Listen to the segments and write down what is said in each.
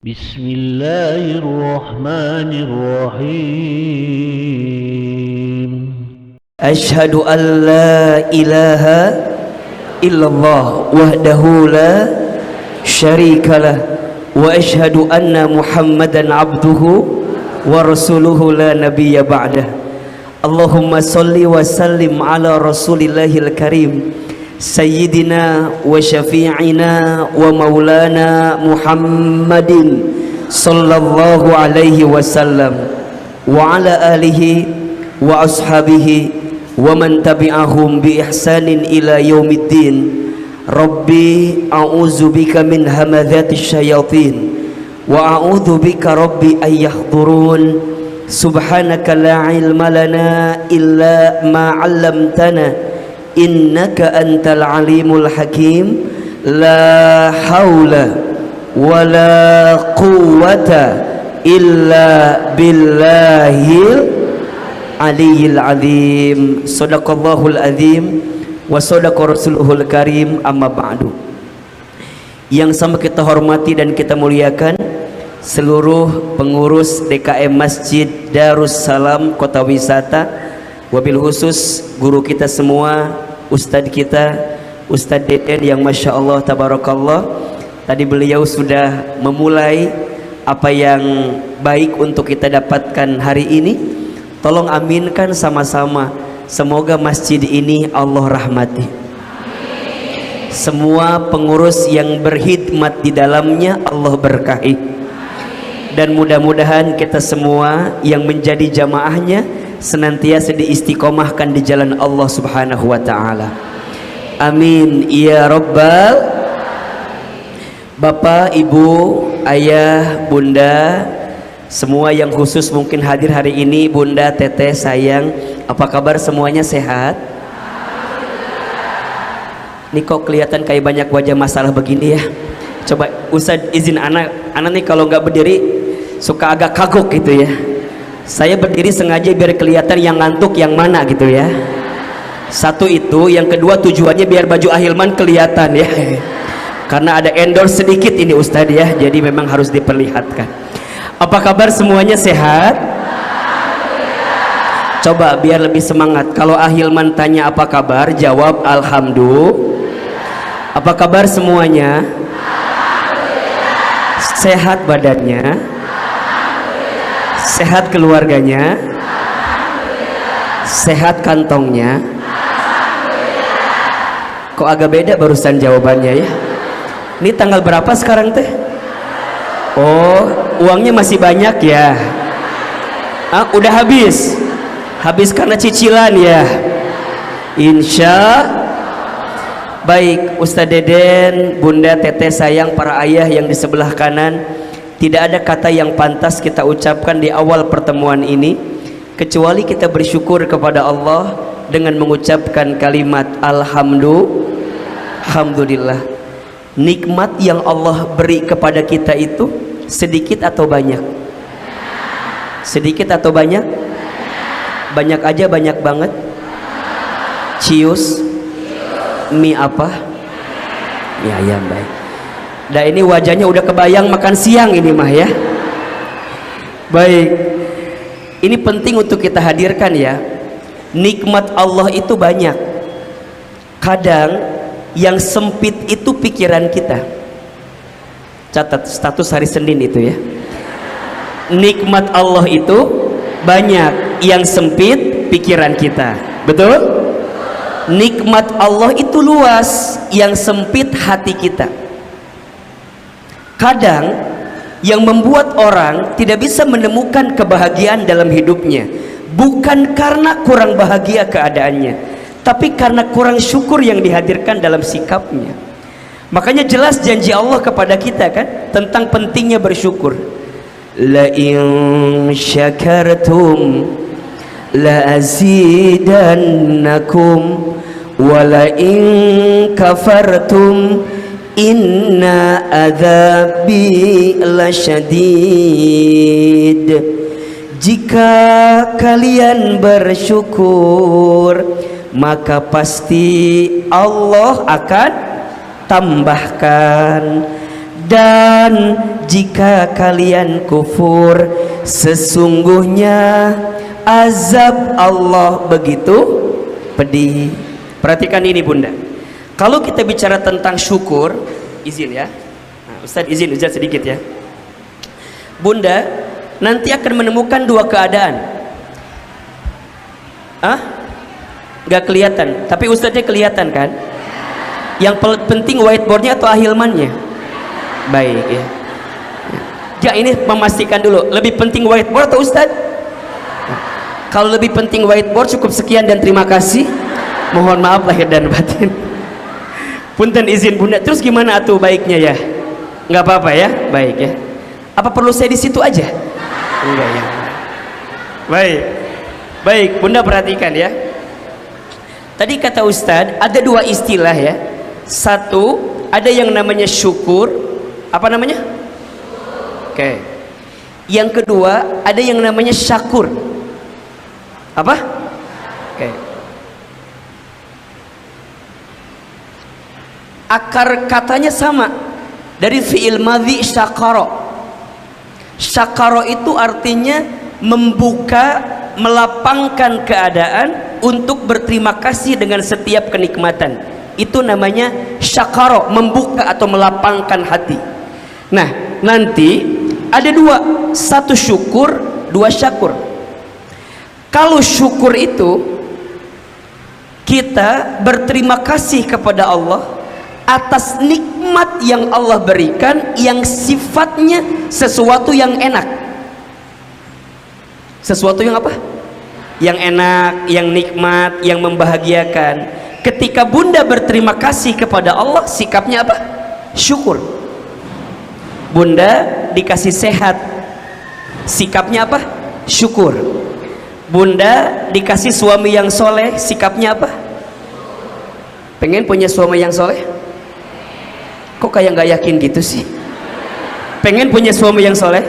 Bismillahirrahmanirrahim. Asyhadu an la ilaha illallah wahdahu la syarikalah wa asyhadu anna Muhammadan abduhu wa rasuluhu la nabiyya ba'dah. Allahumma salli wa sallim ala rasulillahil karim sayyidina wa syafi'ina wa maulana Muhammadin sallallahu alaihi wasallam wa ala alihi wa ashabihi wa man tabi'ahum bi ihsanin ila yaumiddin. Rabbi a'udzu bika min hamadzatish syayatin wa a'udzu bika rabbi ay yahdurun. Subhanaka la ilma lana illa ma 'allamtana innaka antal alimul hakim. La haula wa la quwwata illa billahil aliyil azim. Sadaqallahul azim wa sadaqa rasuluhul karim. Amma ba'du. Yang sama kita hormati dan kita muliakan seluruh pengurus DKM Masjid Darussalam Kota Wisata, wabil khusus guru kita semua, ustadz kita, Ustadz Deden yang Masya Allah Tabarakallah. Tadi beliau sudah memulai apa yang baik untuk kita dapatkan hari ini. Tolong aminkan sama-sama, semoga masjid ini Allah rahmati. Semua pengurus yang berkhidmat di dalamnya Allah berkahi. Dan mudah-mudahan kita semua yang menjadi jamaahnya senantiasa diistiqomahkan di jalan Allah Subhanahu wa taala. Amin ya rabbal. Bapak, Ibu, Ayah, Bunda, semua yang khusus mungkin hadir hari ini, Bunda, Teteh, sayang, apa kabar semuanya, sehat? Ini kok kelihatan kayak banyak wajah masalah begini ya. Coba Ustadz izin anak nih kalau nggak berdiri suka agak kagok gitu ya. Saya berdiri sengaja biar kelihatan yang ngantuk yang mana gitu ya. Satu itu, yang kedua tujuannya biar baju Ahilman kelihatan ya. Karena ada endorse sedikit ini Ustadz ya, jadi memang harus diperlihatkan. Apa kabar semuanya, sehat? Coba biar lebih semangat. Kalau Ahilman tanya apa kabar, jawab alhamdulillah. Apa kabar semuanya? Sehat badannya? Sehat keluarganya? Sehat kantongnya? Kok agak beda barusan jawabannya ya? Ini tanggal berapa sekarang teh? Oh, uangnya masih banyak ya? Udah habis? Habis karena cicilan ya? Insya baik. Ustadz Deden, Bunda, Teteh, sayang, para ayah yang di sebelah kanan, tidak ada kata yang pantas kita ucapkan di awal pertemuan ini kecuali kita bersyukur kepada Allah dengan mengucapkan kalimat alhamdulillah. Nikmat yang Allah beri kepada kita itu sedikit atau banyak? Sedikit atau banyak? Banyak aja, banyak banget. Cius mie apa? Mie ayam, baik. Nah ini wajahnya udah kebayang makan siang ini mah ya. Baik, ini penting untuk kita hadirkan ya. Nikmat Allah itu banyak. Kadang yang sempit itu pikiran kita. Catat status hari Senin itu ya. Nikmat Allah itu banyak, yang sempit pikiran kita. Betul? Nikmat Allah itu luas, yang sempit hati kita. Kadang yang membuat orang tidak bisa menemukan kebahagiaan dalam hidupnya bukan karena kurang bahagia keadaannya, tapi karena kurang syukur yang dihadirkan dalam sikapnya. Makanya jelas janji Allah kepada kita kan tentang pentingnya bersyukur. La in syakartum la azidannakum wa la in kafartum inna adzabi lasyadid. Jika kalian bersyukur maka pasti Allah akan tambahkan. Dan jika kalian kufur, sesungguhnya azab Allah begitu pedih. Perhatikan ini bunda, kalau kita bicara tentang syukur, izin ya, nah, Ustaz izin Ustaz sedikit ya. Bunda nanti akan menemukan dua keadaan. Gak kelihatan, tapi Ustaznya kelihatan kan? Yang penting whiteboardnya atau ahilmannya? Baik ya. Ya ini memastikan dulu, lebih penting whiteboard atau Ustaz? Kalau lebih penting whiteboard, cukup sekian dan terima kasih. Mohon maaf lahir dan batin. Punten izin bunda. Terus gimana atuh baiknya ya? Nggak apa-apa ya, baik ya. Apa perlu saya di situ aja? Enggak ya. Baik, baik bunda perhatikan ya. Tadi kata Ustadz ada dua istilah ya. Satu ada yang namanya syukur. Apa namanya? Oke. Yang kedua ada yang namanya syakur. Apa? Oke. Akar katanya sama, dari fi'il madhi syakara. Syakara itu artinya membuka, melapangkan keadaan untuk berterima kasih dengan setiap kenikmatan. Itu namanya syakara, membuka atau melapangkan hati. Nah nanti ada dua, satu syukur, dua syakur. Kalau syukur itu kita berterima kasih kepada Allah atas nikmat yang Allah berikan, yang sifatnya sesuatu yang enak. Sesuatu yang apa? Yang enak, yang nikmat, yang membahagiakan. Ketika bunda berterima kasih kepada Allah, sikapnya apa? Syukur. Bunda dikasih sehat, sikapnya apa? Syukur. Bunda dikasih suami yang soleh, sikapnya apa? Pengen punya suami yang soleh? Kok kayak nggak yakin gitu sih? Pengen punya suami yang soleh,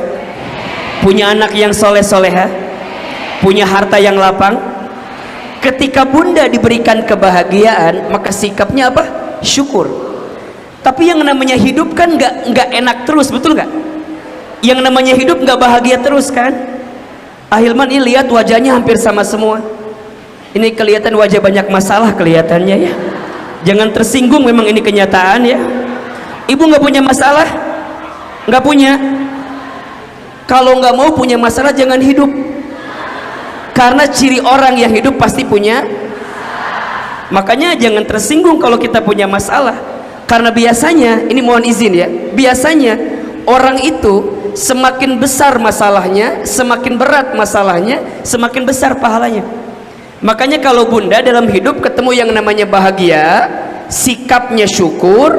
punya anak yang soleh-soleha, punya harta yang lapang. Ketika bunda diberikan kebahagiaan, maka sikapnya apa? Syukur. Tapi yang namanya hidup kan nggak enak terus, betul nggak? Yang namanya hidup nggak bahagia terus kan? Ahilman ini lihat wajahnya hampir sama semua. Ini kelihatan wajah banyak masalah kelihatannya ya. Jangan tersinggung, memang ini kenyataan ya. Ibu nggak punya masalah? Nggak punya? Kalau nggak mau punya masalah jangan hidup. Karena ciri orang yang hidup pasti punya. Makanya jangan tersinggung kalau kita punya masalah. Karena biasanya, ini mohon izin ya, biasanya orang itu semakin besar masalahnya, semakin berat masalahnya, semakin besar pahalanya. Makanya kalau bunda dalam hidup ketemu yang namanya bahagia, sikapnya syukur,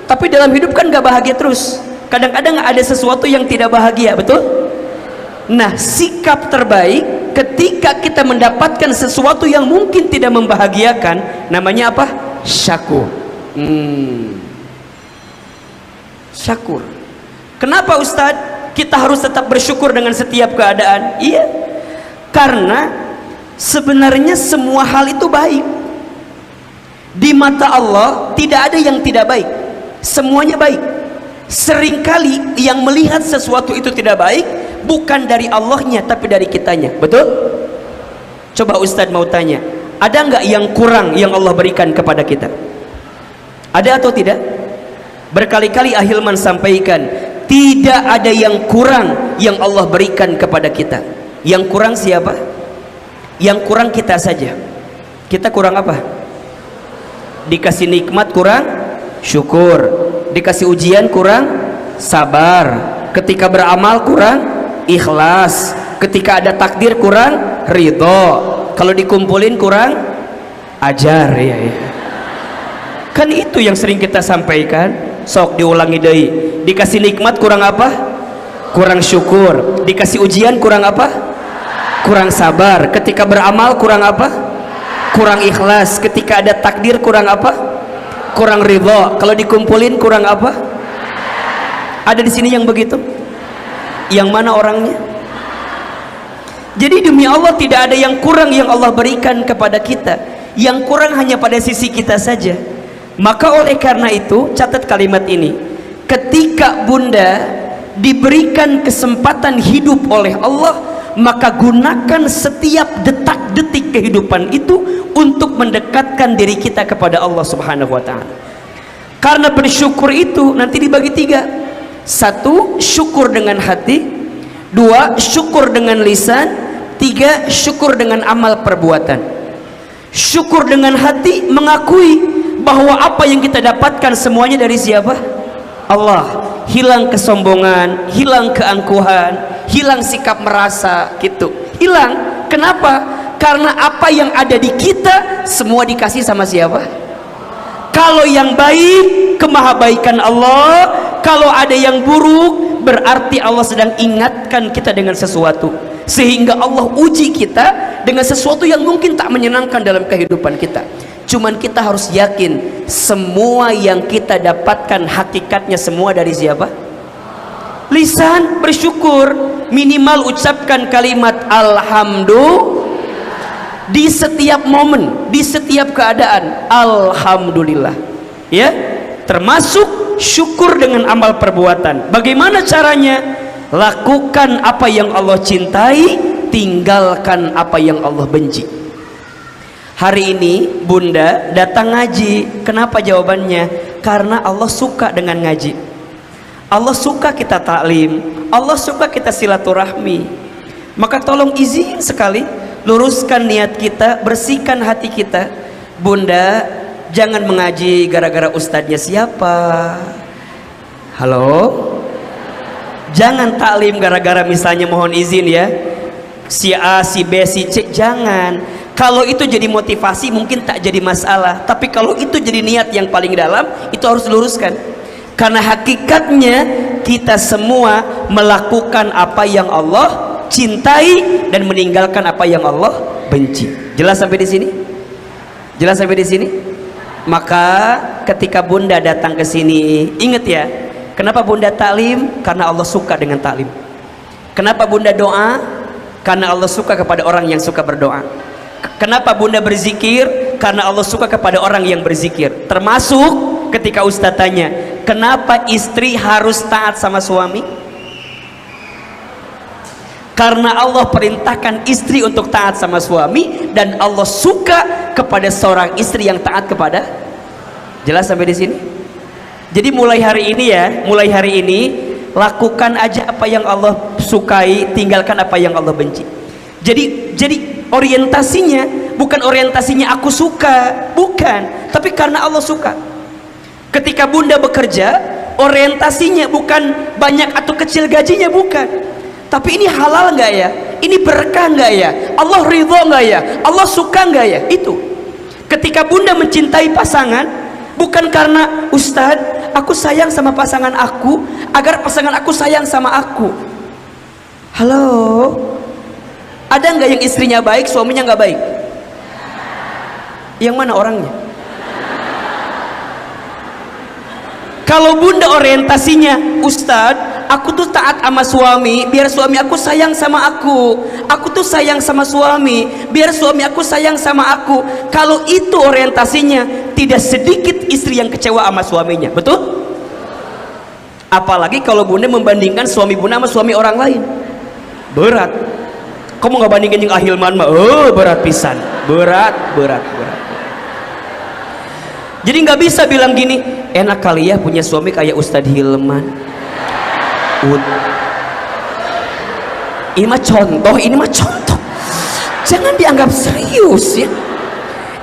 tapi dalam hidup kan gak bahagia terus. Kadang-kadang ada sesuatu yang tidak bahagia, betul? Nah, sikap terbaik ketika kita mendapatkan sesuatu yang mungkin tidak membahagiakan, namanya apa? Syakur. Syakur. Kenapa Ustadz kita harus tetap bersyukur dengan setiap keadaan? Iya, karena sebenarnya semua hal itu baik. Di mata Allah tidak ada yang tidak baik, semuanya baik. Seringkali yang melihat sesuatu itu tidak baik bukan dari Allahnya tapi dari kitanya, betul? Coba Ustadz mau tanya, ada nggak yang kurang yang Allah berikan kepada kita? Ada atau tidak? Berkali-kali Ahilman sampaikan, tidak ada yang kurang yang Allah berikan kepada kita. Yang kurang siapa? Yang kurang kita saja. Kita kurang apa? Dikasih nikmat kurang syukur, dikasih ujian kurang sabar, ketika beramal kurang ikhlas, ketika ada takdir kurang ridho, kalau dikumpulin kurang ajar ya, ya. Kan itu yang sering kita sampaikan. Sok diulangi deui. Dikasih nikmat kurang apa? Kurang syukur. Dikasih ujian kurang apa? Kurang sabar. Ketika beramal kurang apa? Kurang ikhlas. Ketika ada takdir kurang apa? Kurang ridho. Kalau dikumpulin kurang apa? Ada di sini yang begitu? Yang mana orangnya? Jadi demi Allah tidak ada yang kurang yang Allah berikan kepada kita. Yang kurang hanya pada sisi kita saja. Maka oleh karena itu, catat kalimat ini, ketika bunda diberikan kesempatan hidup oleh Allah, maka gunakan setiap detak-detik kehidupan itu untuk mendekatkan diri kita kepada Allah Subhanahu wa ta'ala. Karena bersyukur itu nanti dibagi tiga. Satu, syukur dengan hati. Dua, syukur dengan lisan. Tiga, syukur dengan amal perbuatan. Syukur dengan hati, mengakui bahwa apa yang kita dapatkan semuanya dari siapa? Allah. Hilang kesombongan, hilang keangkuhan, hilang sikap merasa gitu, hilang. Kenapa? Karena apa yang ada di kita semua dikasih sama siapa? Kalau yang baik, kemahabaikan Allah. Kalau ada yang buruk, berarti Allah sedang ingatkan kita dengan sesuatu, sehingga Allah uji kita dengan sesuatu yang mungkin tak menyenangkan dalam kehidupan kita. Cuman kita harus yakin semua yang kita dapatkan hakikatnya semua dari siapa? Lisan, bersyukur, minimal ucapkan kalimat alhamdulillah di setiap momen, di setiap keadaan. Alhamdulillah, ya, termasuk syukur dengan amal perbuatan. Bagaimana caranya? Lakukan apa yang Allah cintai, tinggalkan apa yang Allah benci. Hari ini bunda datang ngaji. Kenapa jawabannya? Karena Allah suka dengan ngaji. Allah suka kita taklim, Allah suka kita silaturahmi. Maka tolong izin sekali, luruskan niat kita, bersihkan hati kita. Bunda jangan mengaji gara-gara ustadznya siapa. Halo? Jangan taklim gara-gara misalnya, mohon izin ya, si A, si B, si C. Jangan. Kalau itu jadi motivasi mungkin tak jadi masalah, tapi kalau itu jadi niat yang paling dalam, itu harus diluruskan. Karena hakikatnya kita semua melakukan apa yang Allah cintai dan meninggalkan apa yang Allah benci. Jelas sampai di sini? Jelas sampai di sini? Maka ketika bunda datang ke sini, ingat ya, kenapa bunda taklim? Karena Allah suka dengan taklim. Kenapa bunda doa? Karena Allah suka kepada orang yang suka berdoa. Kenapa bunda berzikir? Karena Allah suka kepada orang yang berzikir. Termasuk ketika ustaz tanya, kenapa istri harus taat sama suami? Karena Allah perintahkan istri untuk taat sama suami, dan Allah suka kepada seorang istri yang taat kepada. Jelas sampai di sini? Jadi mulai hari ini ya, mulai hari ini lakukan aja apa yang Allah sukai, tinggalkan apa yang Allah benci. Jadi orientasinya bukan orientasinya aku suka, bukan, tapi karena Allah suka. Ketika bunda bekerja, orientasinya bukan banyak atau kecil gajinya, bukan, tapi ini halal nggak ya, ini berkah nggak ya, Allah ridho nggak ya, Allah suka nggak ya. Itu ketika bunda mencintai pasangan, bukan karena Ustadz aku sayang sama pasangan aku agar pasangan aku sayang sama aku. Halo, ada nggak yang istrinya baik, suaminya nggak baik? Yang mana orangnya? Kalau bunda orientasinya, Ustadz, aku tuh taat sama suami biar suami aku sayang sama aku tuh sayang sama suami biar suami aku sayang sama aku. Kalau itu orientasinya, tidak sedikit istri yang kecewa sama suaminya, betul? Apalagi kalau bunda membandingkan suami bunda sama suami orang lain, berat. Kamu nggak bandingin yang Ahilman mah, berat pisan, berat. Jadi nggak bisa bilang gini, enak kali ya punya suami kayak Ustadz Hilman. Ini mah contoh, jangan dianggap serius ya.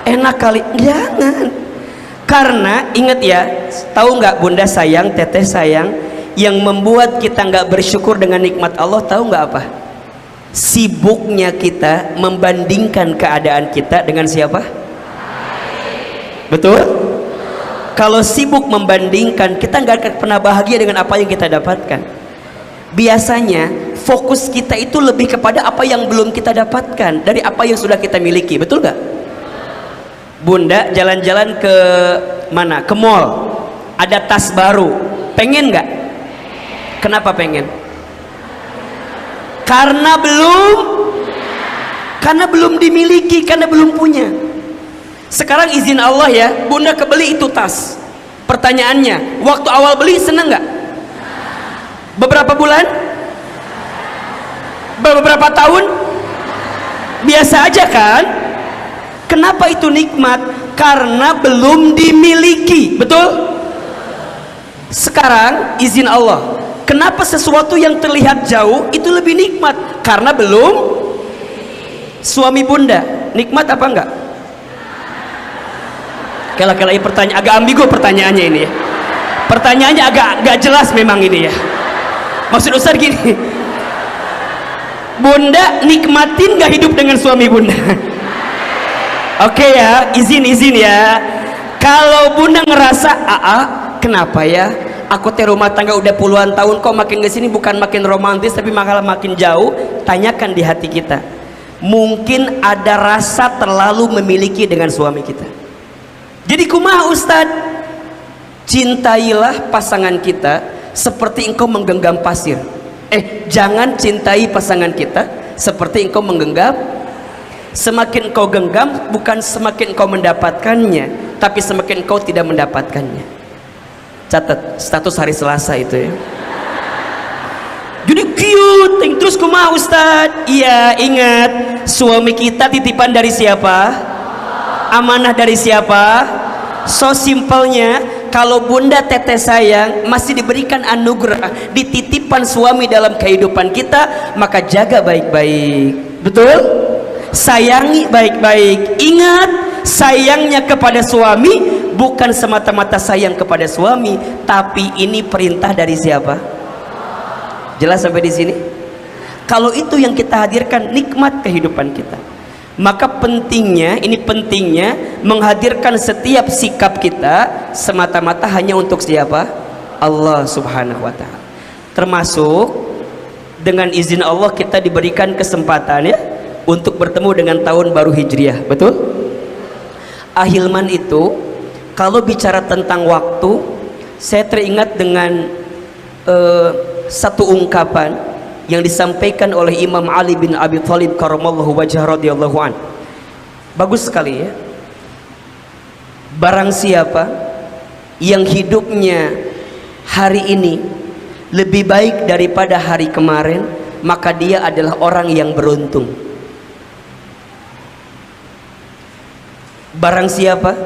Enak kali, jangan. Karena ingat ya, tahu nggak bunda sayang, teteh sayang, yang membuat kita nggak bersyukur dengan nikmat Allah, tahu nggak apa? Sibuknya kita membandingkan keadaan kita dengan siapa? Betul? Kalau sibuk membandingkan, kita nggak akan pernah bahagia dengan apa yang kita dapatkan. Biasanya fokus kita itu lebih kepada apa yang belum kita dapatkan dari apa yang sudah kita miliki, betul nggak? Bunda jalan-jalan ke mana? Ke mall, ada tas baru, pengen nggak? Kenapa pengen? Karena belum dimiliki, karena belum punya. Sekarang izin Allah ya, bunda kebeli itu tas. Pertanyaannya, waktu awal beli seneng nggak? Beberapa bulan? Beberapa tahun? Biasa aja kan? Kenapa itu nikmat? Karena belum dimiliki. Betul? Sekarang izin Allah, kenapa sesuatu yang terlihat jauh itu lebih nikmat? Karena belum. Suami bunda nikmat apa enggak? Kela-kela pertanyaan agak ambigu pertanyaannya ini ya. Pertanyaannya agak jelas memang ini ya. Maksud Ustaz gini, bunda nikmatin gak hidup dengan suami bunda? Oke ya, izin ya. Kalau bunda ngerasa, kenapa ya? Aku teh rumah tangga udah puluhan tahun kok makin kesini bukan makin romantis tapi malah makin jauh. Tanyakan di hati kita. Mungkin ada rasa terlalu memiliki dengan suami kita. Jadi kumaha Ustad? Cintailah pasangan kita seperti engkau menggenggam pasir. Jangan cintai pasangan kita seperti engkau menggenggam. Semakin engkau genggam bukan semakin engkau mendapatkannya, tapi semakin engkau tidak mendapatkannya. Catat status hari Selasa itu ya. Jadi cute, terus kumaha Ustad? Iya, ingat suami kita titipan dari siapa? Amanah dari siapa? So simpelnya, kalau bunda teteh sayang masih diberikan anugerah dititipan suami dalam kehidupan kita, maka jaga baik-baik. Betul? Sayangi baik-baik. Ingat, sayangnya kepada suami bukan semata-mata sayang kepada suami, tapi ini perintah dari siapa? Jelas sampai di sini? Kalau itu yang kita hadirkan, nikmat kehidupan kita. Maka pentingnya menghadirkan setiap sikap kita semata-mata hanya untuk siapa? Allah Subhanahu wa taala. Termasuk dengan izin Allah kita diberikan kesempatan ya untuk bertemu dengan tahun baru Hijriah. Betul? Ahilman itu kalau bicara tentang waktu, saya teringat dengan satu ungkapan yang disampaikan oleh Imam Ali bin Abi Thalib karamallahu wajhah radhiyallahu an. Bagus sekali ya. Barang siapa yang hidupnya hari ini lebih baik daripada hari kemarin, maka dia adalah orang yang beruntung. Barang siapa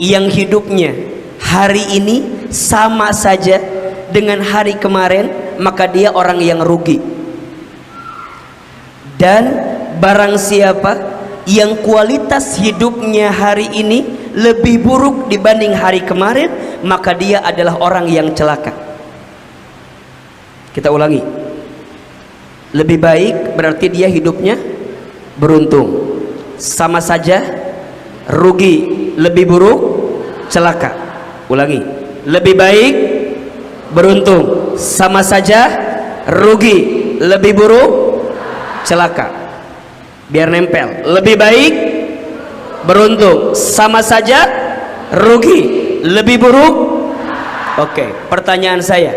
yang hidupnya hari ini sama saja dengan hari kemarin, maka dia orang yang rugi. Dan barang siapa yang kualitas hidupnya hari ini lebih buruk dibanding hari kemarin, maka dia adalah orang yang celaka. Kita ulangi, lebih baik berarti dia hidupnya beruntung, sama saja rugi. Lebih buruk celaka. Ulangi, lebih baik beruntung, sama saja rugi. Lebih buruk celaka. Biar nempel. Lebih baik beruntung, sama saja rugi. Lebih buruk. Oke, pertanyaan saya,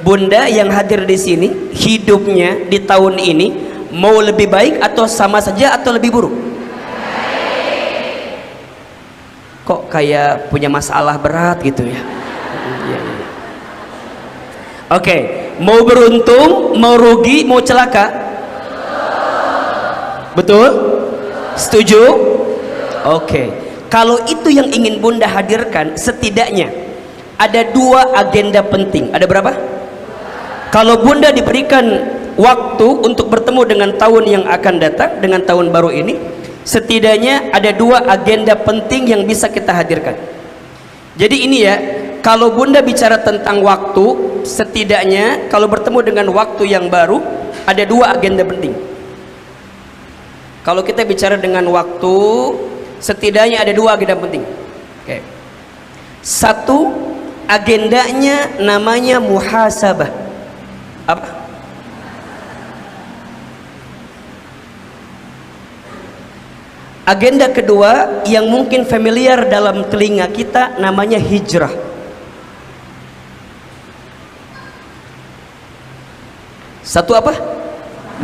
bunda yang hadir di sini hidupnya di tahun ini mau lebih baik atau sama saja atau lebih buruk? Kok kayak punya masalah berat gitu ya? Oke, mau beruntung, mau rugi, mau celaka? Betul? Setuju? Oke, kalau itu yang ingin bunda hadirkan, setidaknya ada dua agenda penting. Ada berapa? Kalau bunda diberikan waktu untuk bertemu dengan tahun yang akan datang, dengan tahun baru ini, setidaknya ada dua agenda penting yang bisa kita hadirkan. Jadi ini ya, kalau bunda bicara tentang waktu, setidaknya kalau bertemu dengan waktu yang baru, ada dua agenda penting. Kalau kita bicara dengan waktu, setidaknya ada dua agenda penting. Oke. Satu, agendanya namanya muhasabah. Apa? Agenda kedua yang mungkin familiar dalam telinga kita namanya hijrah. Satu apa?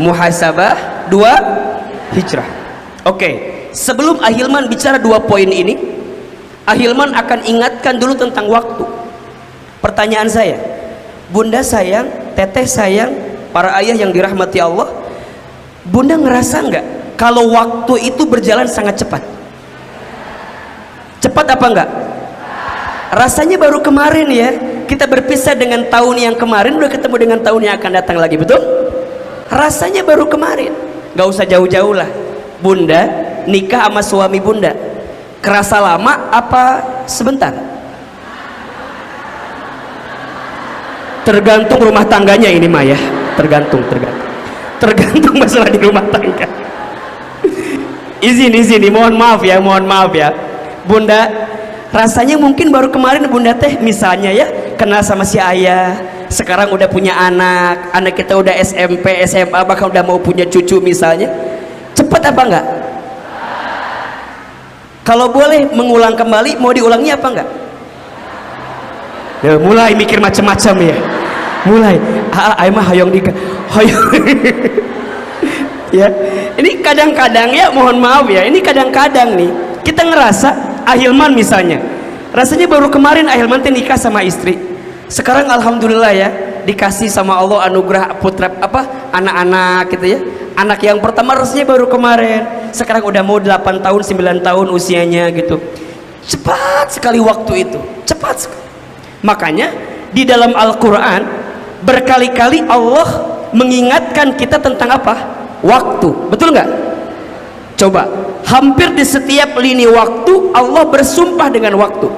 Muhasabah. Dua, hijrah. Oke, sebelum Ahilman bicara dua poin ini, Ahilman akan ingatkan dulu tentang waktu. Pertanyaan saya, bunda sayang teteh sayang, para ayah yang dirahmati Allah, bunda ngerasa nggak kalau waktu itu berjalan sangat cepat? Cepat apa enggak? Rasanya baru kemarin ya, kita berpisah dengan tahun yang kemarin, udah ketemu dengan tahun yang akan datang lagi, betul? Rasanya baru kemarin. Gak usah jauh-jauh lah. Bunda nikah sama suami bunda, kerasa lama apa sebentar? Tergantung rumah tangganya ini mah ya, tergantung masalah di rumah tangga. izin mohon maaf ya bunda, rasanya mungkin baru kemarin bunda teh misalnya ya kenal sama si ayah, sekarang udah punya anak kita udah SMP, SMA, bahkan udah mau punya cucu misalnya. Cepat apa enggak? Kalau boleh mengulang kembali, mau diulangi apa enggak? Ya, mulai mikir macam-macam ya, mulai ayo mah hoyong ya, ini kadang-kadang ya, mohon maaf ya, ini kadang-kadang nih kita ngerasa Ahilman misalnya, rasanya baru kemarin Ahilman teh nikah sama istri, sekarang alhamdulillah ya dikasih sama Allah anugerah putra anak-anak gitu ya. Anak yang pertama rasanya baru kemarin, sekarang udah mau 8 tahun 9 tahun usianya gitu. Cepat sekali waktu itu, cepat sekali. Makanya di dalam Al-Quran berkali-kali Allah mengingatkan kita tentang apa? Waktu, betul nggak? Coba, hampir di setiap lini waktu Allah bersumpah dengan waktu.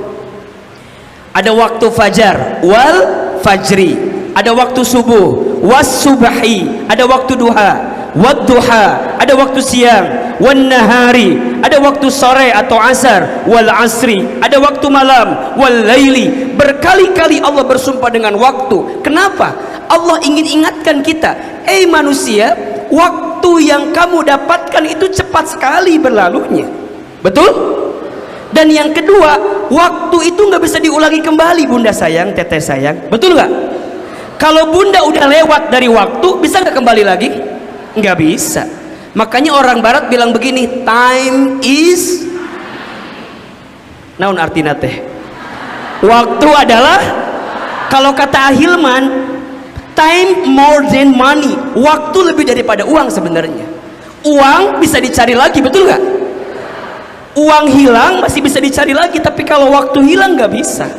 Ada waktu fajar, wal fajri, ada waktu subuh, was subahi, ada waktu duha, wad duha, ada waktu siang, wan nahari, ada waktu sore atau asar, wal asri, ada waktu malam, wal laili. Berkali-kali Allah bersumpah dengan waktu. Kenapa? Allah ingin ingatkan kita, manusia, waktu yang kamu dapatkan itu cepat sekali berlalunya, betul? Dan yang kedua, waktu itu nggak bisa diulangi kembali, bunda sayang, teteh sayang, betul nggak? Kalau bunda udah lewat dari waktu, bisa nggak kembali lagi? Nggak bisa. Makanya orang barat bilang begini, time is naon artina teh? Waktu adalah, kalau kata Ahilman, time more than money. Waktu lebih daripada uang sebenarnya. Uang bisa dicari lagi, betul nggak? Uang hilang masih bisa dicari lagi, tapi kalau waktu hilang nggak bisa.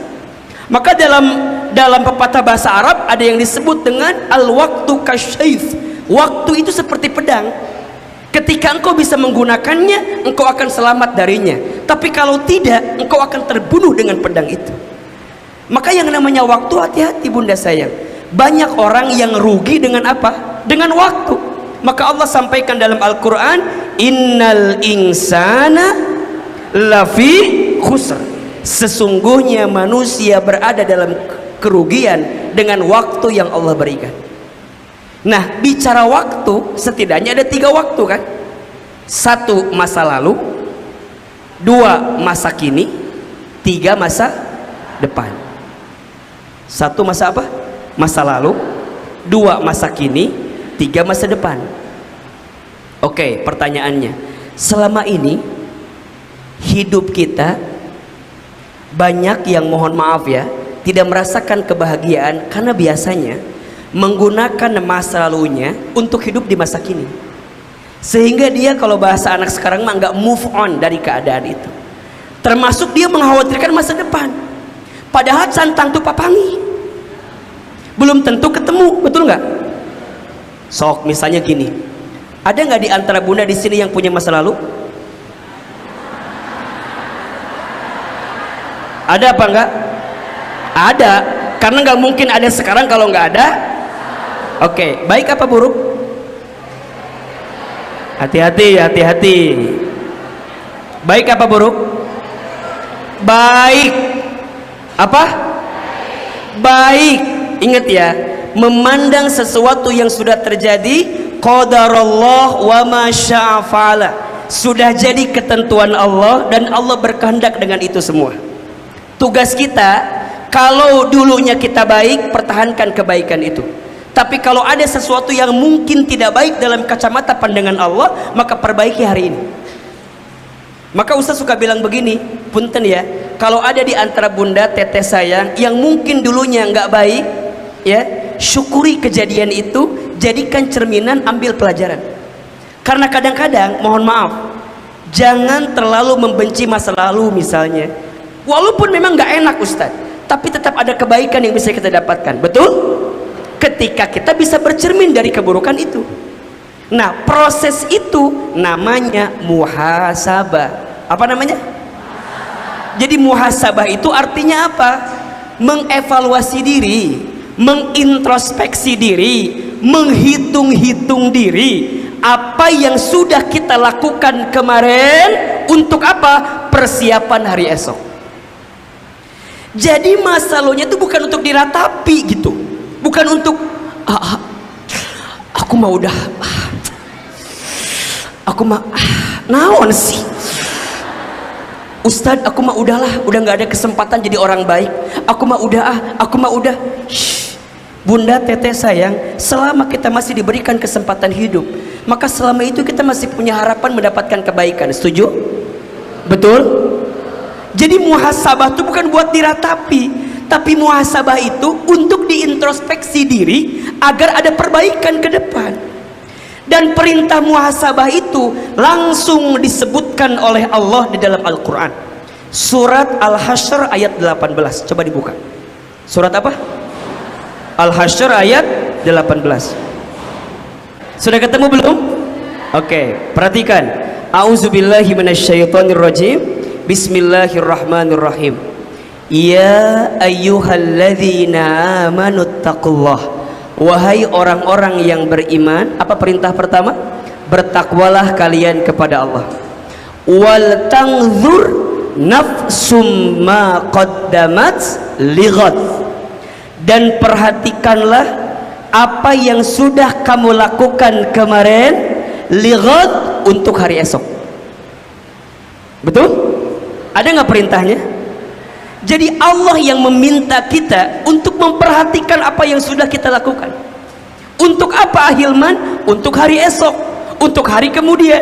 Maka dalam pepatah bahasa Arab ada yang disebut dengan al-waktu kasyif. Waktu itu seperti pedang. Ketika engkau bisa menggunakannya, engkau akan selamat darinya. Tapi kalau tidak, engkau akan terbunuh dengan pedang itu. Maka yang namanya waktu, hati-hati bunda sayang. Banyak orang yang rugi dengan apa? Dengan waktu. Maka Allah sampaikan dalam Al-Quran, innal insana lafi khusr. Sesungguhnya manusia berada dalam kerugian dengan waktu yang Allah berikan. Nah, bicara waktu, setidaknya ada 3 waktu kan? 1 masa lalu, 2 masa kini, 3 masa depan. 1 masa apa? Masa lalu, 2 masa kini, 3 masa depan. Oke, pertanyaannya, selama ini hidup kita banyak yang, mohon maaf ya, tidak merasakan kebahagiaan karena biasanya menggunakan masa lalunya untuk hidup di masa kini, sehingga dia, kalau bahasa anak sekarang mah, nggak move on dari keadaan itu. Termasuk dia mengkhawatirkan masa depan, padahal cantang tu papangi belum tentu ketemu, betul nggak? Sok misalnya gini, ada nggak di antara bunda di sini yang punya masa lalu? Ada apa enggak? Ada, karena nggak mungkin ada sekarang kalau nggak ada. Oke, baik apa buruk? Hati-hati, hati-hati. Baik apa buruk? Baik. Apa? Baik. Ingat ya, memandang sesuatu yang sudah terjadi, qadarullah wa ma syaa fa'ala. Sudah jadi ketentuan Allah dan Allah berkehendak dengan itu semua. Tugas kita, kalau dulunya kita baik, pertahankan kebaikan itu. Tapi kalau ada sesuatu yang mungkin tidak baik dalam kacamata pandangan Allah, maka perbaiki hari ini. Maka Ustaz suka bilang begini, punten ya, kalau ada di antara bunda, teteh sayang yang mungkin dulunya nggak baik, ya, syukuri kejadian itu, jadikan cerminan, ambil pelajaran. Karena kadang-kadang, mohon maaf, jangan terlalu membenci masa lalu misalnya. Walaupun memang gak enak Ustaz, tapi tetap ada kebaikan yang bisa kita dapatkan. Betul? Ketika kita bisa bercermin dari keburukan itu. Nah, proses itu namanya muhasabah. Apa namanya? Jadi muhasabah itu artinya apa? Mengevaluasi diri, mengintrospeksi diri, menghitung-hitung diri. Apa yang sudah kita lakukan kemarin, untuk apa? Persiapan hari esok. Jadi masalahnya itu bukan untuk diratapi gitu, bukan untuk aku mah udah, aku mah naon sih Ustadz, aku mah udahlah, udah nggak ada kesempatan jadi orang baik. Aku mah udah. Shh. Bunda, teteh sayang, selama kita masih diberikan kesempatan hidup, maka selama itu kita masih punya harapan mendapatkan kebaikan. Setuju? Betul? Jadi muhasabah itu bukan buat diratapi, tapi muhasabah itu untuk diintrospeksi diri agar ada perbaikan ke depan. Dan perintah muhasabah itu langsung disebutkan oleh Allah di dalam Al-Quran. Surat Al-Hasyr ayat 18. Coba dibuka. Surat apa? Al-Hasyr ayat 18. Sudah ketemu belum? Oke, perhatikan. A'udzubillahi minasyaitonirrajim. Bismillahirrahmanirrahim. Ya ayyuhalladzina amanuttaqullah. Wahai orang-orang yang beriman, apa perintah pertama? Bertakwalah kalian kepada Allah. Wal tanzur nafsum ma qaddamat lighad. Dan perhatikanlah apa yang sudah kamu lakukan kemarin, lighad, untuk hari esok. Betul? Ada nggak perintahnya? Jadi Allah yang meminta kita untuk memperhatikan apa yang sudah kita lakukan. Untuk apa Ahilman? Untuk hari esok, untuk hari kemudian.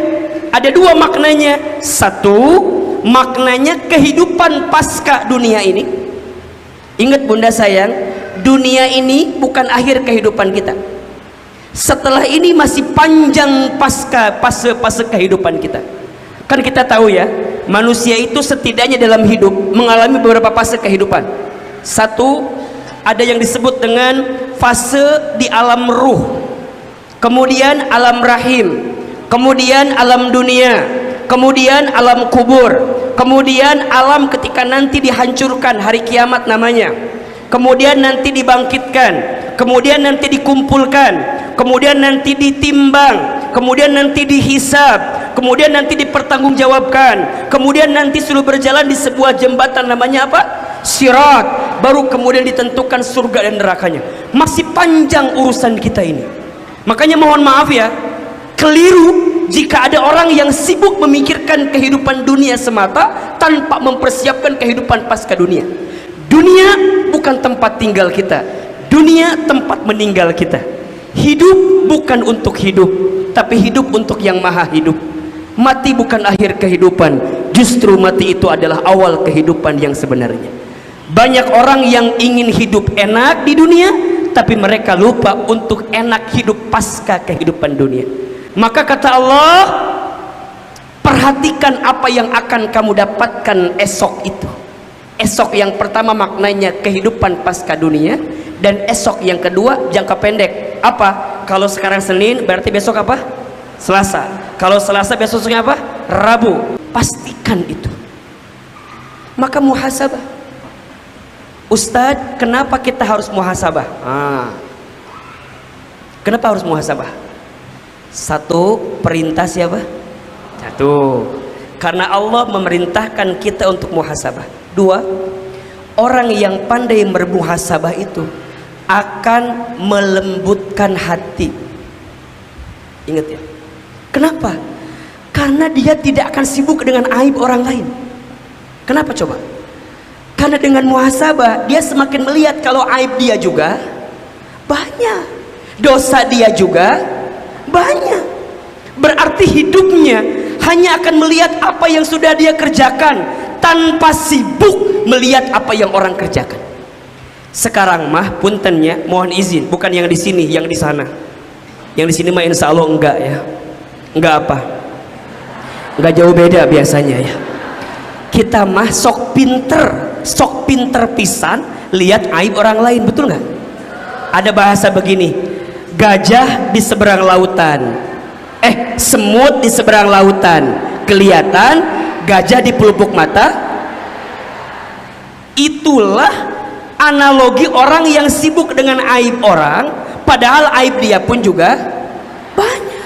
Ada dua maknanya. Satu, maknanya kehidupan pasca dunia ini. Ingat bunda sayang, dunia ini bukan akhir kehidupan kita. Setelah ini masih panjang fase kehidupan kita. Kan kita tahu ya, manusia itu setidaknya dalam hidup mengalami beberapa fase kehidupan. Satu, ada yang disebut dengan fase di alam ruh, kemudian alam rahim, kemudian alam dunia, kemudian alam kubur, kemudian alam ketika nanti dihancurkan, hari kiamat namanya, kemudian nanti dibangkitkan, kemudian nanti dikumpulkan, kemudian nanti ditimbang, kemudian nanti dihisab, kemudian nanti dipertanggungjawabkan, kemudian nanti sudah berjalan di sebuah jembatan namanya apa? Sirat, baru kemudian ditentukan surga dan nerakanya. Masih panjang urusan kita ini. Makanya mohon maaf ya, keliru jika ada orang yang sibuk memikirkan kehidupan dunia semata tanpa mempersiapkan kehidupan pasca dunia. Dunia bukan tempat tinggal kita, dunia tempat meninggal kita. Hidup bukan untuk hidup, tapi hidup untuk yang maha hidup. Mati bukan akhir kehidupan, justru mati itu adalah awal kehidupan yang sebenarnya. Banyak orang yang ingin hidup enak di dunia, tapi mereka lupa untuk enak hidup pasca kehidupan dunia. Maka kata Allah, perhatikan apa yang akan kamu dapatkan esok itu. Esok yang pertama maknanya kehidupan pasca dunia, dan esok yang kedua jangka pendek. Apa? Kalau sekarang Senin, berarti besok apa? Selasa. Kalau Selasa, besoknya apa? Rabu. Pastikan itu. Maka muhasabah. Ustadz, kenapa kita harus muhasabah? Kenapa harus muhasabah? Satu, perintah siapa? Satu, karena Allah memerintahkan kita untuk muhasabah. Dua, orang yang pandai bermuhasabah itu akan melembutkan hati. Ingat ya. Kenapa? Karena dia tidak akan sibuk dengan aib orang lain. Kenapa coba? Karena dengan muhasabah dia semakin melihat kalau aib dia juga banyak, dosa dia juga banyak. Berarti hidupnya hanya akan melihat apa yang sudah dia kerjakan tanpa sibuk melihat apa yang orang kerjakan. Sekarang mah puntennya, mohon izin, bukan yang di sini, yang di sana. Yang di sini mah insya Allah enggak ya. Enggak apa? Enggak jauh beda biasanya ya. Kita mah sok pinter pisan lihat aib orang lain, betul nggak? Ada bahasa begini, gajah di seberang lautan, semut di seberang lautan, kelihatan gajah di pelupuk mata. Itulah analogi orang yang sibuk dengan aib orang, padahal aib dia pun juga banyak.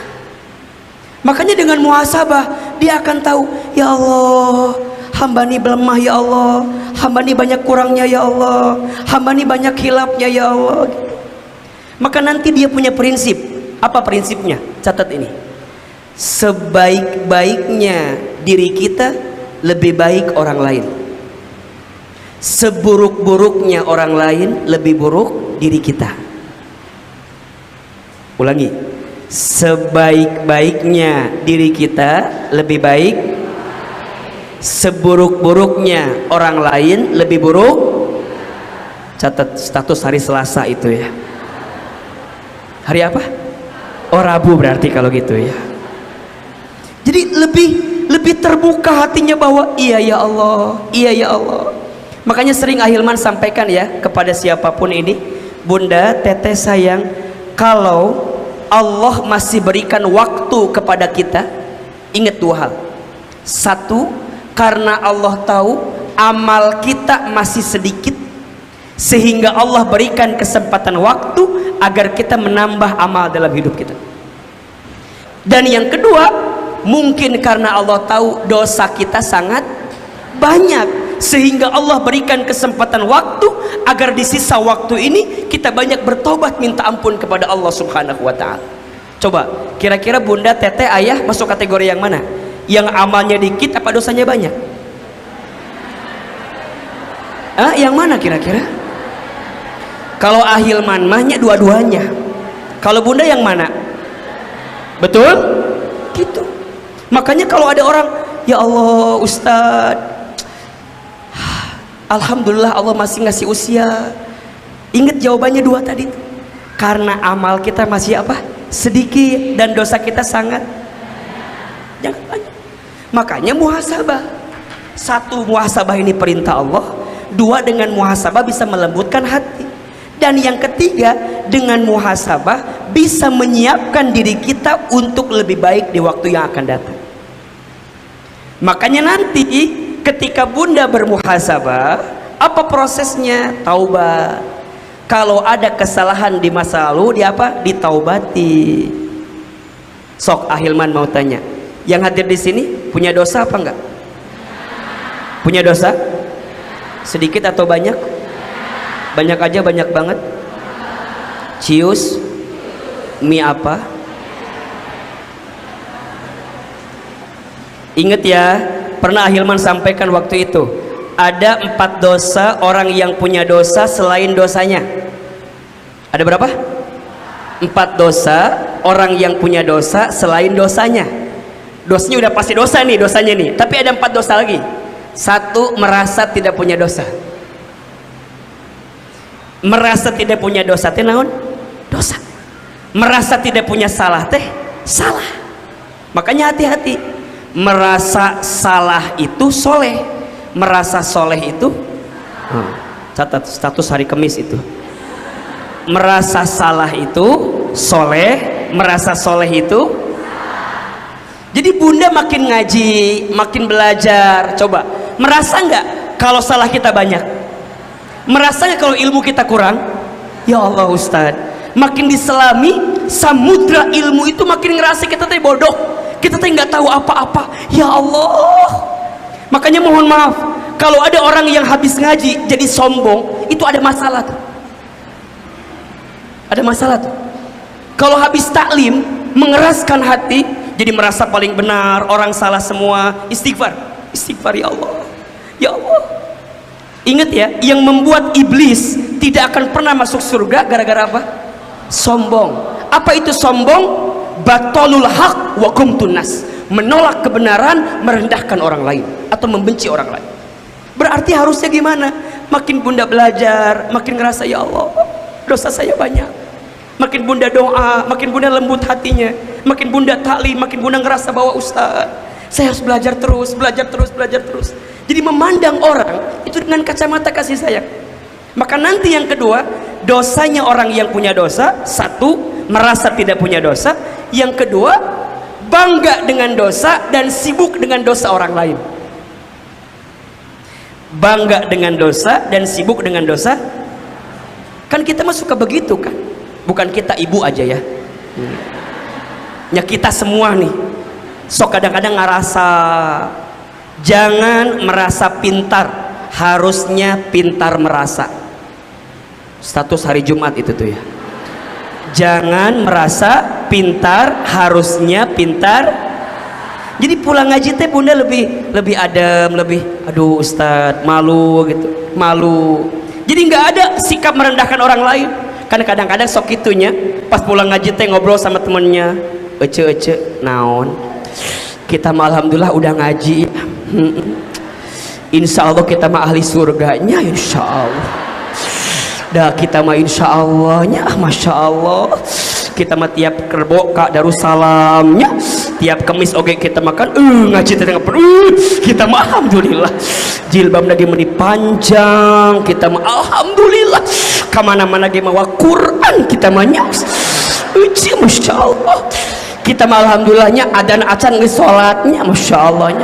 Makanya dengan muhasabah dia akan tahu, ya Allah, hamba ini lemah ya Allah, hamba ini banyak kurangnya ya Allah, hamba ini banyak hilapnya ya Allah. Maka nanti dia punya prinsip. Apa prinsipnya? Catat ini. Sebaik-baiknya diri kita, lebih baik orang lain. Seburuk-buruknya orang lain, lebih buruk diri kita. Ulangi. Sebaik-baiknya diri kita, lebih baik. Seburuk-buruknya orang lain, lebih buruk. Catat status hari Selasa itu ya. Hari apa? Oh, Rabu berarti kalau gitu ya. Jadi lebih terbuka hatinya bahwa iya ya Allah, iya ya Allah. Makanya sering Ahilman sampaikan ya kepada siapapun ini, Bunda, Teteh sayang, kalau Allah masih berikan waktu kepada kita, ingat dua hal. Satu, karena Allah tahu amal kita masih sedikit, sehingga Allah berikan kesempatan waktu agar kita menambah amal dalam hidup kita. Dan yang kedua, mungkin karena Allah tahu dosa kita sangat banyak, sehingga Allah berikan kesempatan waktu agar di sisa waktu ini kita banyak bertobat minta ampun kepada Allah Subhanahu wa ta'ala. Coba kira-kira Bunda, Teteh, Ayah masuk kategori yang mana? Yang amalnya dikit apa dosanya banyak? Yang mana kira-kira? Kalau Ahilman mahnya dua-duanya. Kalau Bunda yang mana? Betul? Gitu. Makanya kalau ada orang, ya Allah Ustadz, alhamdulillah Allah masih ngasih usia. Ingat jawabannya dua tadi. Karena amal kita masih apa? Sedikit, dan dosa kita sangat jangan banyak. Makanya muhasabah. Satu, muhasabah ini perintah Allah. Dua, dengan muhasabah bisa melembutkan hati. Dan yang ketiga, dengan muhasabah bisa menyiapkan diri kita untuk lebih baik di waktu yang akan datang. Makanya nanti ketika Bunda bermuhasabah, apa prosesnya? Taubat. Kalau ada kesalahan di masa lalu, ditaubati. Sok Ahilman mau tanya, yang hadir di sini punya dosa apa enggak? Punya dosa? Sedikit atau banyak? Banyak aja, banyak banget. Cius, mie apa? Ingat ya, pernah Ahilman sampaikan waktu itu, ada 4 dosa orang yang punya dosa selain dosanya. Ada berapa? 4 dosa orang yang punya dosa selain dosanya. Dosanya udah pasti dosa nih, dosanya nih, tapi ada 4 dosa lagi. 1, merasa tidak punya dosa. Merasa tidak punya dosa teh naon? Dosa. Merasa tidak punya salah teh salah. Makanya hati-hati. Merasa salah itu soleh, merasa soleh itu catat status hari Kamis itu. Merasa salah itu soleh, merasa soleh itu. Jadi Bunda makin ngaji, makin belajar, coba merasa nggak kalau salah kita banyak? Merasa nggak kalau ilmu kita kurang? Ya Allah Ustadz, makin diselami samudra ilmu itu makin ngerasa kita teh bodoh, kita teh nggak tahu apa-apa. Ya Allah, makanya mohon maaf kalau ada orang yang habis ngaji jadi sombong, itu ada masalah tuh. Ada masalah tuh. Kalau habis taklim mengeraskan hati, jadi merasa paling benar, orang salah semua. Istighfar, istighfar ya Allah, ya Allah. Ingat ya, yang membuat iblis tidak akan pernah masuk surga gara-gara apa? Sombong. Apa itu sombong? Batolul haq wa qumtun nas, menolak kebenaran, merendahkan orang lain atau membenci orang lain. Berarti harusnya gimana? Makin bunda belajar, makin ngerasa ya Allah dosa saya banyak. Makin bunda doa, makin bunda lembut hatinya, makin bunda taklim, makin bunda ngerasa bahwa Ustaz, saya harus belajar terus, belajar terus, belajar terus. Jadi memandang orang itu dengan kacamata kasih sayang. Maka nanti yang kedua, dosanya orang yang punya dosa, satu, merasa tidak punya dosa. Yang kedua, bangga dengan dosa dan sibuk dengan dosa orang lain. Bangga dengan dosa dan sibuk dengan dosa. Kan kita mah suka begitu kan? Bukan kita, ibu aja ya. Ya kita semua nih. Sok kadang-kadang ngerasa, jangan merasa pintar, harusnya pintar merasa. Status hari Jumat itu tuh ya. Jangan merasa pintar, harusnya pintar. Jadi pulang ngaji teh bunda lebih adem, lebih aduh Ustadz malu gitu, malu. Jadi nggak ada sikap merendahkan orang lain. Karena kadang-kadang sok itunya pas pulang ngaji teh ngobrol sama temennya, ece naon kita mah alhamdulillah udah ngaji, insya Allah kita mah ahli surganya, insya Allah dah kita mah insya Allahnya, masya Allah kita mah tiap kerbo kak Darussalamnya, tiap kemis oke kita makan ngaji teh kita mah alhamdulillah jilbab lagi meni panjang, kita mah alhamdulillah kemana-mana lagi mawa Quran kita mah nyas masya Allah kita mah alhamdulillahnya adan acan nge sholatnya masya Allahnya.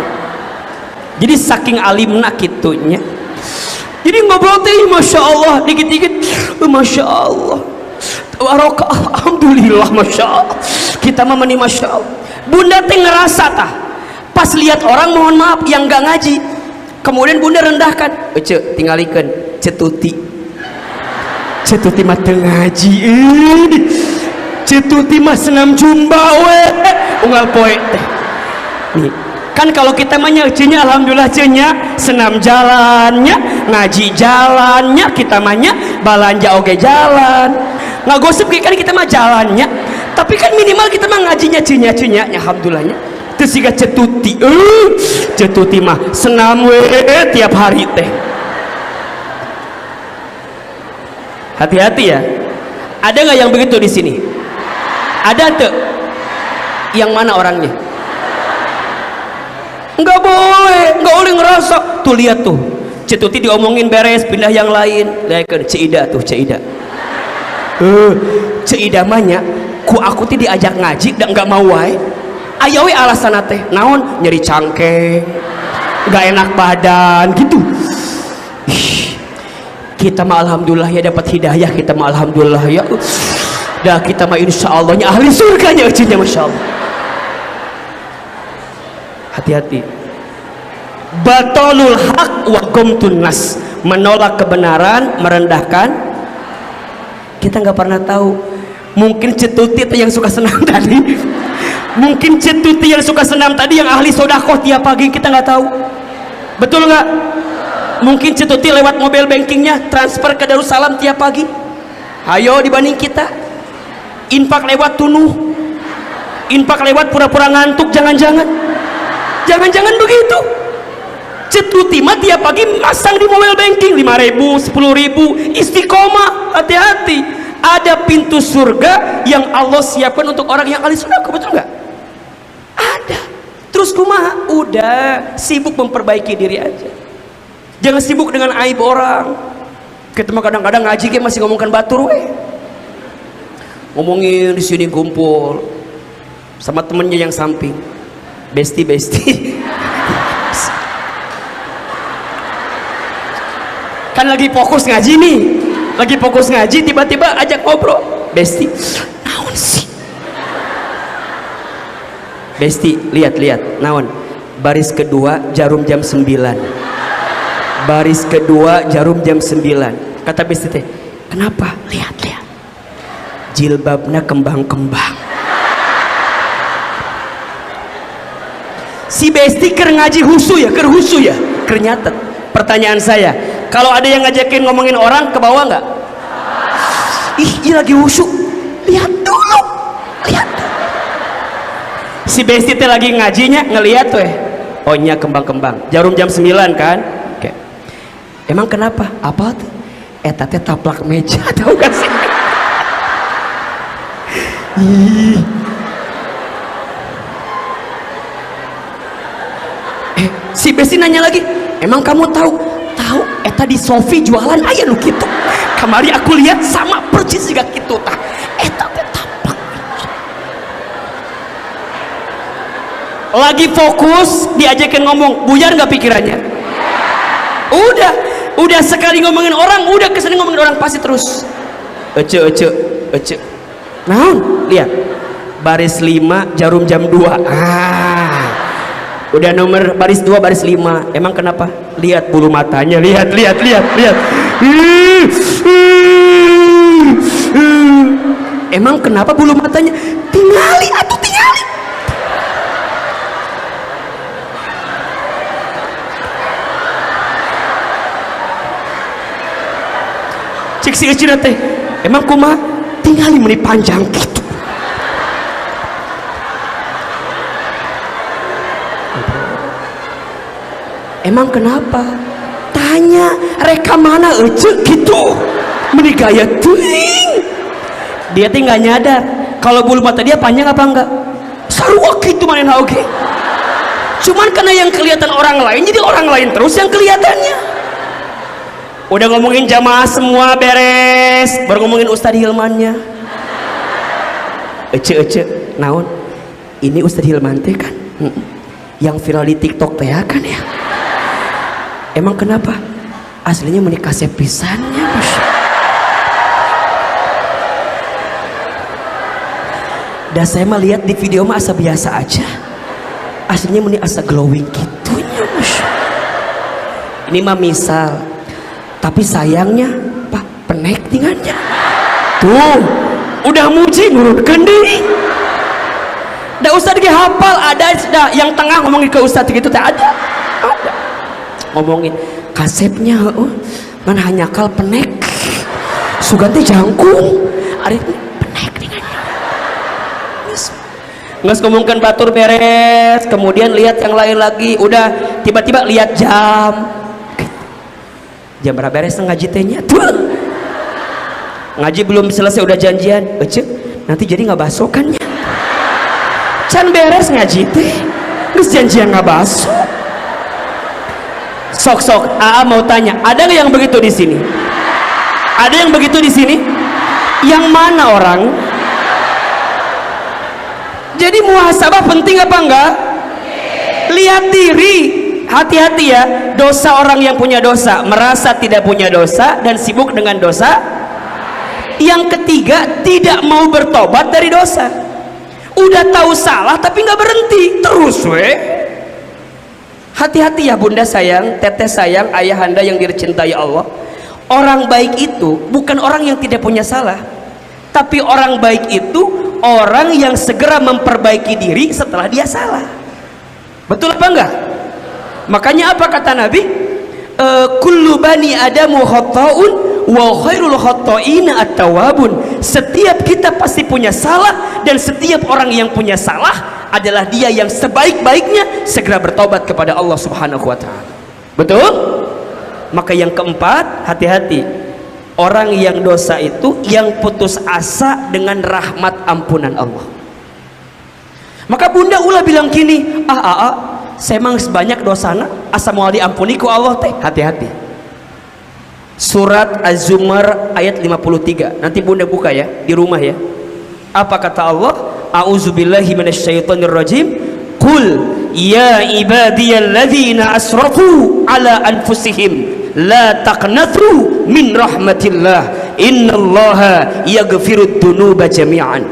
Jadi saking alimna kitunya, jadi ngobrol teh masya Allah dikit-dikit masya Allah barokah alhamdulillah masya Allah kita mah meni masya Allah. Bunda teh ngerasa tah pas lihat orang mohon maaf yang gak ngaji, kemudian bunda rendahkan, tinggalikeun cetuti mah teu ngaji, cetuti mah senam jumba we unggal poe teh nih kan. Kalau kita mah nya alhamdulillah nya senam jalannya, ngaji jalannya, kita mah nya balanja oge jalan, ngagosip kan kita mah jalannya, tapi kan minimal kita mah ngajinya nya alhamdulillahnya. Terus siga cetuti mah senam we tiap hari teh. Hati-hati ya. Ada nggak yang begitu di sini? Ada tuh. Yang mana orangnya? Nggak boleh ngerasa. Tuh lihat tuh, cetuti diomongin beres, pindah yang lain. Lihat kan Cida tuh, Cida. Cida mahnya, ku aku tuh diajak ngaji, dan nggak mau wae. Ayawe alasan teh, naon nyeri cangkeng, nggak enak badan, gitu. Kita mah alhamdulillah ya dapat hidayah, kita mah alhamdulillah ya dah kita mah insya Allahnya ahli surganya ucinya masya Allah. Hati-hati. Batolul haq wa gomtun nas, menolak kebenaran, merendahkan. Kita nggak pernah tahu, mungkin cetuti yang suka senam tadi, mungkin cetuti yang suka senam tadi yang ahli sodakoh tiap pagi, kita nggak tahu. Betul nggak? Mungkin cetuti lewat mobile bankingnya transfer ke Darussalam tiap pagi. Ayo dibanding kita infak lewat tunuh, infak lewat pura-pura ngantuk, jangan-jangan begitu. Cetuti mah tiap pagi masang di mobile banking 5.000, 10.000, istiqomah. Hati-hati, ada pintu surga yang Allah siapkan untuk orang yang ahli sedekah, betul nggak? Ada. Terus kumaha? Udah sibuk memperbaiki diri aja. Jangan sibuk dengan aib orang. Kita mah kadang-kadang ngaji kayak masih ngomongkan batur we. Ngomongin di sini kumpul sama temennya yang samping. Besti. Kan lagi fokus ngaji nih. Lagi fokus ngaji tiba-tiba ajak ngobrol. Besti. Naon sih? Besti, lihat. Naon? Baris kedua jarum jam 9. Baris kedua jarum jam 9. Kata Besti teh, kenapa? Lihat jilbabnya kembang-kembang. Si Besti ker ngaji husu ya, ker nyatet. Pertanyaan saya, kalau ada yang ngajakin ngomongin orang ke bawah nggak? Ih, lagi husu. Lihat dulu. Si Besti teh lagi ngajinya ngelihat tuh, ohnya kembang-kembang. Jarum jam 9 kan? Emang kenapa? Apa tuh? Eta teh taplak meja, tahu gak sih? Ih. Si Besi nanya lagi, emang kamu tahu? Tahu, eta di Sofi jualan aya nu kitu. Kamari aku lihat sama persis juga kitu tah. Eta teh taplak meja. Lagi fokus diajakin ngomong, buyar nggak pikirannya? Udah sekali ngomongin orang, udah kesini ngomongin orang pasti terus. Ece. Naon? Lihat. Baris 5, jarum jam 2. Udah nomor baris 2, baris 5. Emang kenapa? Lihat bulu matanya, lihat. Emang kenapa bulu matanya? Tingali. Cik si Ecina teh, emang kumaha? Tingali meni panjang gitu. Emang kenapa? Tanya, reka mana ece gitu. Meni gaya teuing. Dia teh nggak nyadar kalau bulu mata dia panjang apa enggak. Sarua gitu manehna oge. Cuman karena yang kelihatan orang lain, jadi orang lain terus yang kelihatannya. Udah ngomongin jamaah semua beres, baru ngomongin Ustadz Hilmannya. Ece, naon? Ini Ustadz Hilman teh kan, yang viral di TikTok teh kan ya. Emang kenapa? Aslinya menikah pisannya, Bos. Dan saya mah lihat di video mah asa biasa aja. Aslinya menikah asa glowing gitunya, Bos. Ini mah misal. Tapi sayangnya Pak penek tinggalnya tuh udah muji nurunkan diri. Da Ustadz ge hafal ada yang tengah ngomongin ke Ustadz gitu teh ada ngomongin kasepnya man hanya kal penek suganti jangkung ari penek tinggalnya nges ngomongkan batur beres, kemudian lihat yang lain lagi, udah tiba-tiba lihat jam berapa beres ngaji tehnya tuh ngaji belum selesai udah janjian nanti jadi nggak basokannya can beres ngaji teh terus janjian nggak baso sok mau tanya ada nggak yang begitu di sini? Ada yang begitu di sini? Yang mana orang? Jadi muhasabah penting apa enggak? Lihat diri. Hati-hati ya, dosa orang yang punya dosa merasa tidak punya dosa dan sibuk dengan dosa. Yang ketiga, tidak mau bertobat dari dosa. Udah tahu salah tapi nggak berhenti terus Hati-hati ya bunda sayang, teteh sayang, ayahanda yang dicintai Allah. Orang baik itu bukan orang yang tidak punya salah, tapi orang baik itu orang yang segera memperbaiki diri setelah dia salah. Betul apa enggak? Makanya apa kata Nabi? Kullu bani adamu khata'un wa khairul khata'ina at-tawwabun. Setiap kita pasti punya salah, dan setiap orang yang punya salah adalah dia yang sebaik-baiknya segera bertobat kepada Allah Subhanahu wa taala. Betul? Maka yang keempat, hati-hati. Orang yang dosa itu yang putus asa dengan rahmat ampunan Allah. Maka bunda ulah bilang gini, saya emang sebanyak dosana asa moal diampuni ku Allah teh. Hati-hati. Surat Az-Zumar ayat 53. Nanti bunda buka ya di rumah ya. Apa kata Allah? A'udzubillahi minasyaitonirrajim. Qul ya ibadiyalladzina asrafu ala anfusihim la taqnatu min rahmatillah innallaha yaghfirud dzunuba jami'an.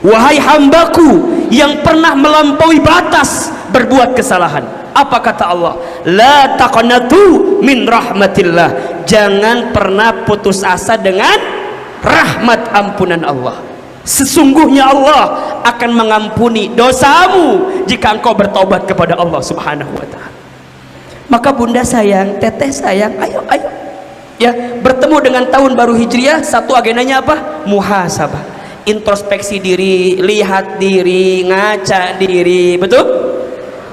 Wahai hambaku yang pernah melampaui batas berbuat kesalahan, apa kata Allah? La taqnatu min rahmatillah. Jangan pernah putus asa dengan rahmat ampunan Allah. Sesungguhnya Allah akan mengampuni dosamu jika engkau bertobat kepada Allah Subhanahu wa taala. Maka bunda sayang, teteh sayang, ayo ya, bertemu dengan tahun baru Hijriah, satu agendanya apa? Muhasabah, introspeksi diri, lihat diri, ngaca diri. Betul?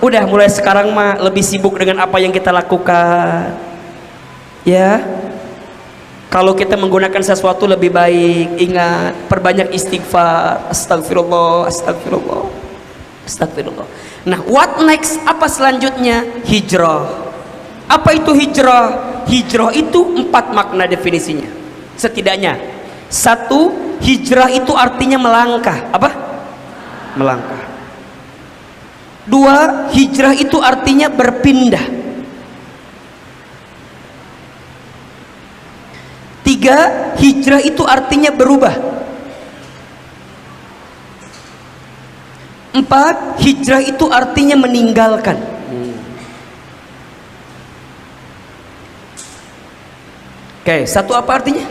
Udah mulai sekarang mah lebih sibuk dengan apa yang kita lakukan Ya, kalau kita menggunakan sesuatu lebih baik, ingat, perbanyak istighfar. Astagfirullah, astagfirullah, astagfirullah. Nah, what next? Apa selanjutnya? Hijrah. Apa itu hijrah? Hijrah itu 4 makna definisinya. Setidaknya. 1, hijrah itu artinya melangkah. Apa? Melangkah. 2, hijrah itu artinya berpindah. 3, hijrah itu artinya berubah. 4, hijrah itu artinya meninggalkan. Oke, 1 apa artinya?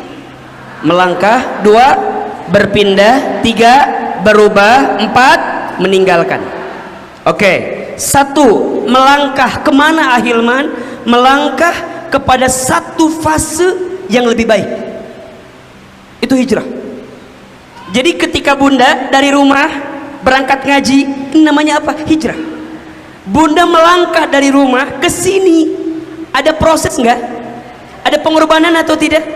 Melangkah. 2, berpindah. 3, berubah. 4, meninggalkan. Oke, 1, melangkah kemana Ahilman? Melangkah kepada satu fase yang lebih baik. Itu hijrah. Jadi ketika bunda dari rumah berangkat ngaji, ini namanya apa? Hijrah. Bunda melangkah dari rumah ke sini, ada proses enggak? Ada pengorbanan atau tidak?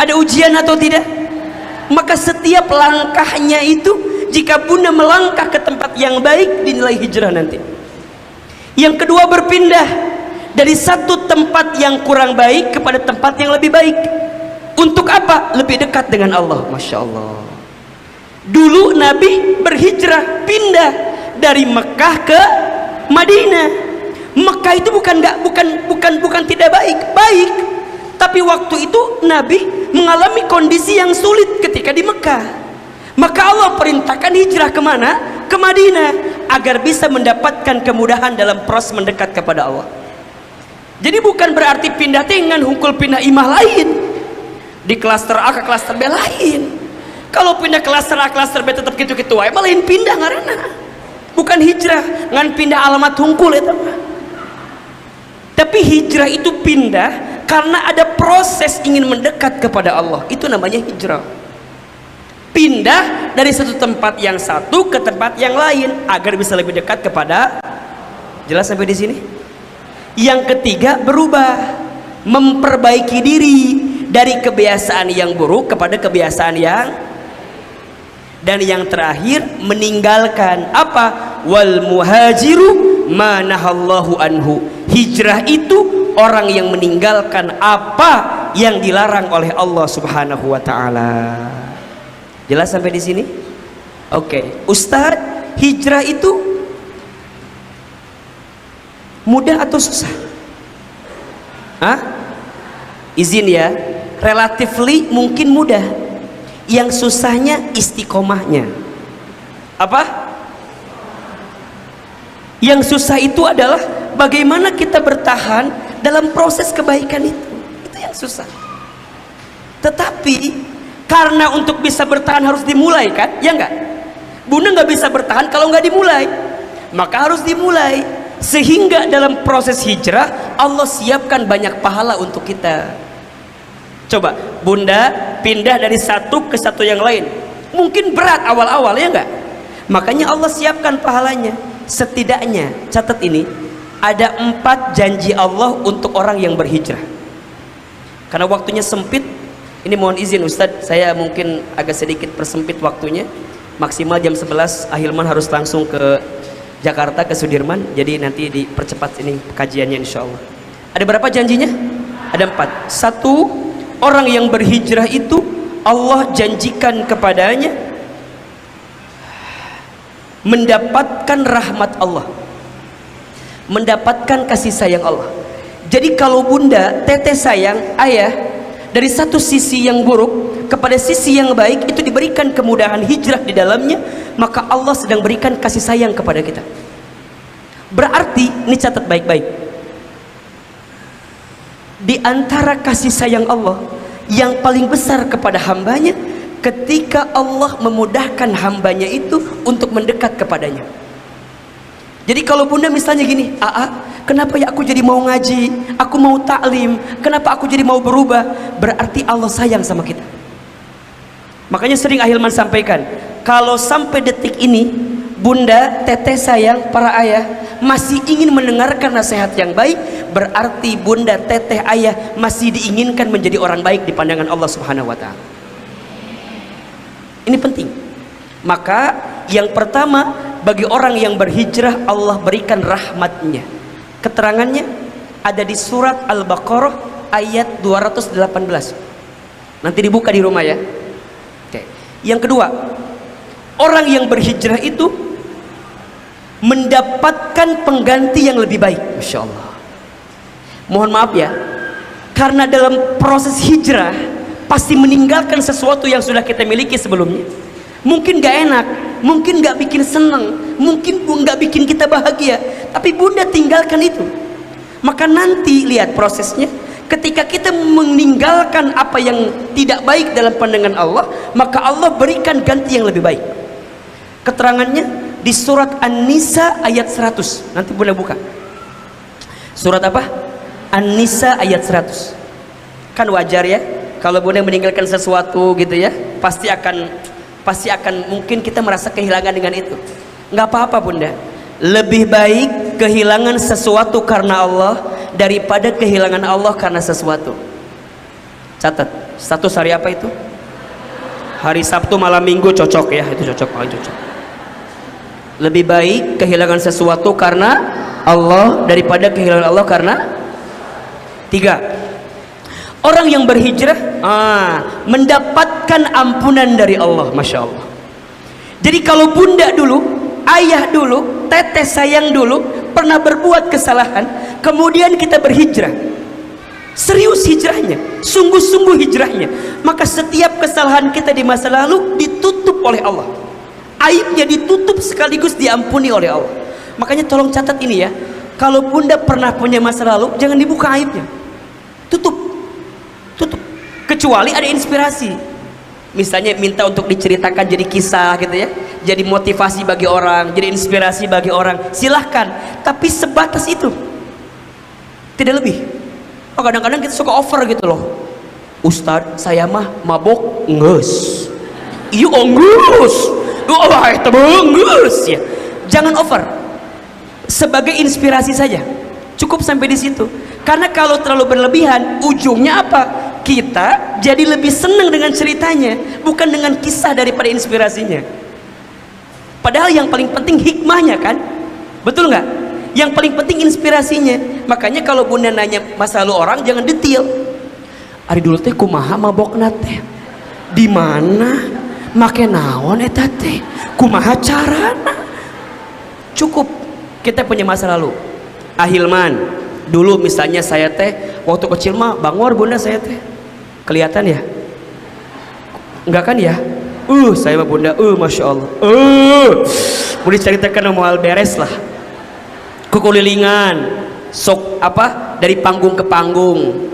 Ada ujian atau tidak? Maka setiap langkahnya itu, jika bunda melangkah ke tempat yang baik, dinilai hijrah nanti. Yang kedua, berpindah dari satu tempat yang kurang baik kepada tempat yang lebih baik. Untuk apa? Lebih dekat dengan Allah. Masya Allah. Dulu Nabi berhijrah, pindah dari Mekah ke Madinah. Mekah itu bukan tidak baik, baik. Tapi waktu itu Nabi mengalami kondisi yang sulit ketika di Mekah. Maka Allah perintahkan hijrah kemana? Ke Madinah, agar bisa mendapatkan kemudahan dalam proses mendekat kepada Allah. Jadi bukan berarti pindah dengan hungkul pindah imah lain, di klaster A ke klaster B lain. Kalau pindah klaster A klaster B tetap gitu-gitu aja, lain pindah karena bukan hijrah ngan pindah alamat hungkul itu. Tapi hijrah itu pindah karena ada proses ingin mendekat kepada Allah. Itu namanya hijrah. Pindah dari satu tempat yang satu ke tempat yang lain agar bisa lebih dekat kepada. Jelas sampai di sini? Yang ketiga, berubah, memperbaiki diri dari kebiasaan yang buruk kepada kebiasaan yang. Dan yang terakhir, meninggalkan apa? Wal muhajiru manahallahu anhu. Hijrah itu orang yang meninggalkan apa yang dilarang oleh Allah Subhanahu wa taala. Jelas sampai di sini? Oke, Ustadz, hijrah itu mudah atau susah? Hah? Izin ya, relatively mungkin mudah. Yang susahnya istiqomahnya. Apa? Yang susah itu adalah bagaimana kita bertahan dalam proses kebaikan itu. Itu yang susah. Tetapi karena untuk bisa bertahan harus dimulai kan? Ya enggak? Bunda nggak bisa bertahan kalau nggak dimulai. Maka harus dimulai. Sehingga dalam proses hijrah Allah siapkan banyak pahala untuk kita. Coba bunda pindah dari satu ke satu yang lain, mungkin berat awal-awal, ya enggak? Makanya Allah siapkan pahalanya. Setidaknya catat ini, ada 4 janji Allah untuk orang yang berhijrah. Karena waktunya sempit, ini mohon izin Ustadz, saya mungkin agak sedikit persempit waktunya. Maksimal jam 11 Ahilman harus langsung ke Jakarta, ke Sudirman. Jadi nanti dipercepat ini kajiannya insya Allah. Ada berapa janjinya? Ada 4. 1, orang yang berhijrah itu Allah janjikan kepadanya mendapatkan rahmat Allah, mendapatkan kasih sayang Allah. Jadi kalau bunda, teteh sayang ayah dari satu sisi yang buruk kepada sisi yang baik, itu diberikan kemudahan hijrah di dalamnya, maka Allah sedang berikan kasih sayang kepada kita. Berarti, ini catat baik-baik, di antara kasih sayang Allah yang paling besar kepada hambanya, ketika Allah memudahkan hambanya itu untuk mendekat kepadanya. Jadi kalau bunda misalnya gini, kenapa ya aku jadi mau ngaji, aku mau taklim, kenapa aku jadi mau berubah? Berarti Allah sayang sama kita. Makanya sering Ahilman sampaikan, kalau sampai detik ini bunda, teteh sayang, para ayah masih ingin mendengarkan nasihat yang baik, berarti bunda, teteh, ayah masih diinginkan menjadi orang baik di pandangan Allah Subhanahu wa Ta'ala. Ini penting. Maka yang pertama, bagi orang yang berhijrah Allah berikan rahmatnya. Keterangannya ada di surat Al-Baqarah ayat 218. Nanti dibuka di rumah ya. Oke. Yang kedua, orang yang berhijrah itu mendapatkan pengganti yang lebih baik. Masya Allah. Mohon maaf ya, karena dalam proses hijrah pasti meninggalkan sesuatu yang sudah kita miliki sebelumnya. Mungkin gak enak, mungkin gak bikin senang, mungkin gak bikin kita bahagia, tapi bunda tinggalkan itu. Maka nanti lihat prosesnya, ketika kita meninggalkan apa yang tidak baik dalam pandangan Allah, maka Allah berikan ganti yang lebih baik. Keterangannya di surat An-Nisa ayat 100. Nanti bunda buka. Surat apa? An-Nisa ayat 100. Kan wajar ya, kalau bunda meninggalkan sesuatu gitu ya, pasti akan mungkin kita merasa kehilangan dengan itu. Nggak apa-apa bunda, lebih baik kehilangan sesuatu karena Allah daripada kehilangan Allah karena sesuatu. Catat, status hari apa itu? Hari Sabtu malam Minggu cocok ya, itu cocok, paling cocok. Lebih baik kehilangan sesuatu karena Allah daripada kehilangan Allah karena. 3. Orang yang berhijrah mendapatkan ampunan dari Allah. Masya Allah. Jadi kalau bunda dulu, ayah dulu, teteh sayang dulu pernah berbuat kesalahan, kemudian kita berhijrah, serius hijrahnya, sungguh-sungguh hijrahnya, maka setiap kesalahan kita di masa lalu ditutup oleh Allah, aibnya ditutup sekaligus diampuni oleh Allah. Makanya tolong catat ini ya, kalau bunda pernah punya masa lalu, jangan dibuka aibnya, tutup, kecuali ada inspirasi, misalnya minta untuk diceritakan jadi kisah gitu ya, jadi motivasi bagi orang, jadi inspirasi bagi orang, silahkan, tapi sebatas itu, tidak lebih. Kadang-kadang kita suka over gitu loh, Ustadz saya mah mabok nges, iya nges, nges ya, jangan over, sebagai inspirasi saja, cukup sampai di situ. Karena kalau terlalu berlebihan, ujungnya apa? Kita jadi lebih senang dengan ceritanya, bukan dengan kisah daripada inspirasinya. Padahal yang paling penting hikmahnya kan, betul nggak? Yang paling penting inspirasinya. Makanya kalau bunda nanya masa lalu orang, jangan detail. Ari dulu teh kumaha mabokna teh, di mana, make naon eta teh, kumaha carana. Cukup kita punya masa lalu. Ahilman, dulu misalnya saya teh waktu kecil mah bangor bunda saya teh, kelihatan ya? Enggak kan ya? Saya mah bunda, masya Allah, boleh ceritakan mau beres lah, kekulilingan, sok apa dari panggung ke panggung,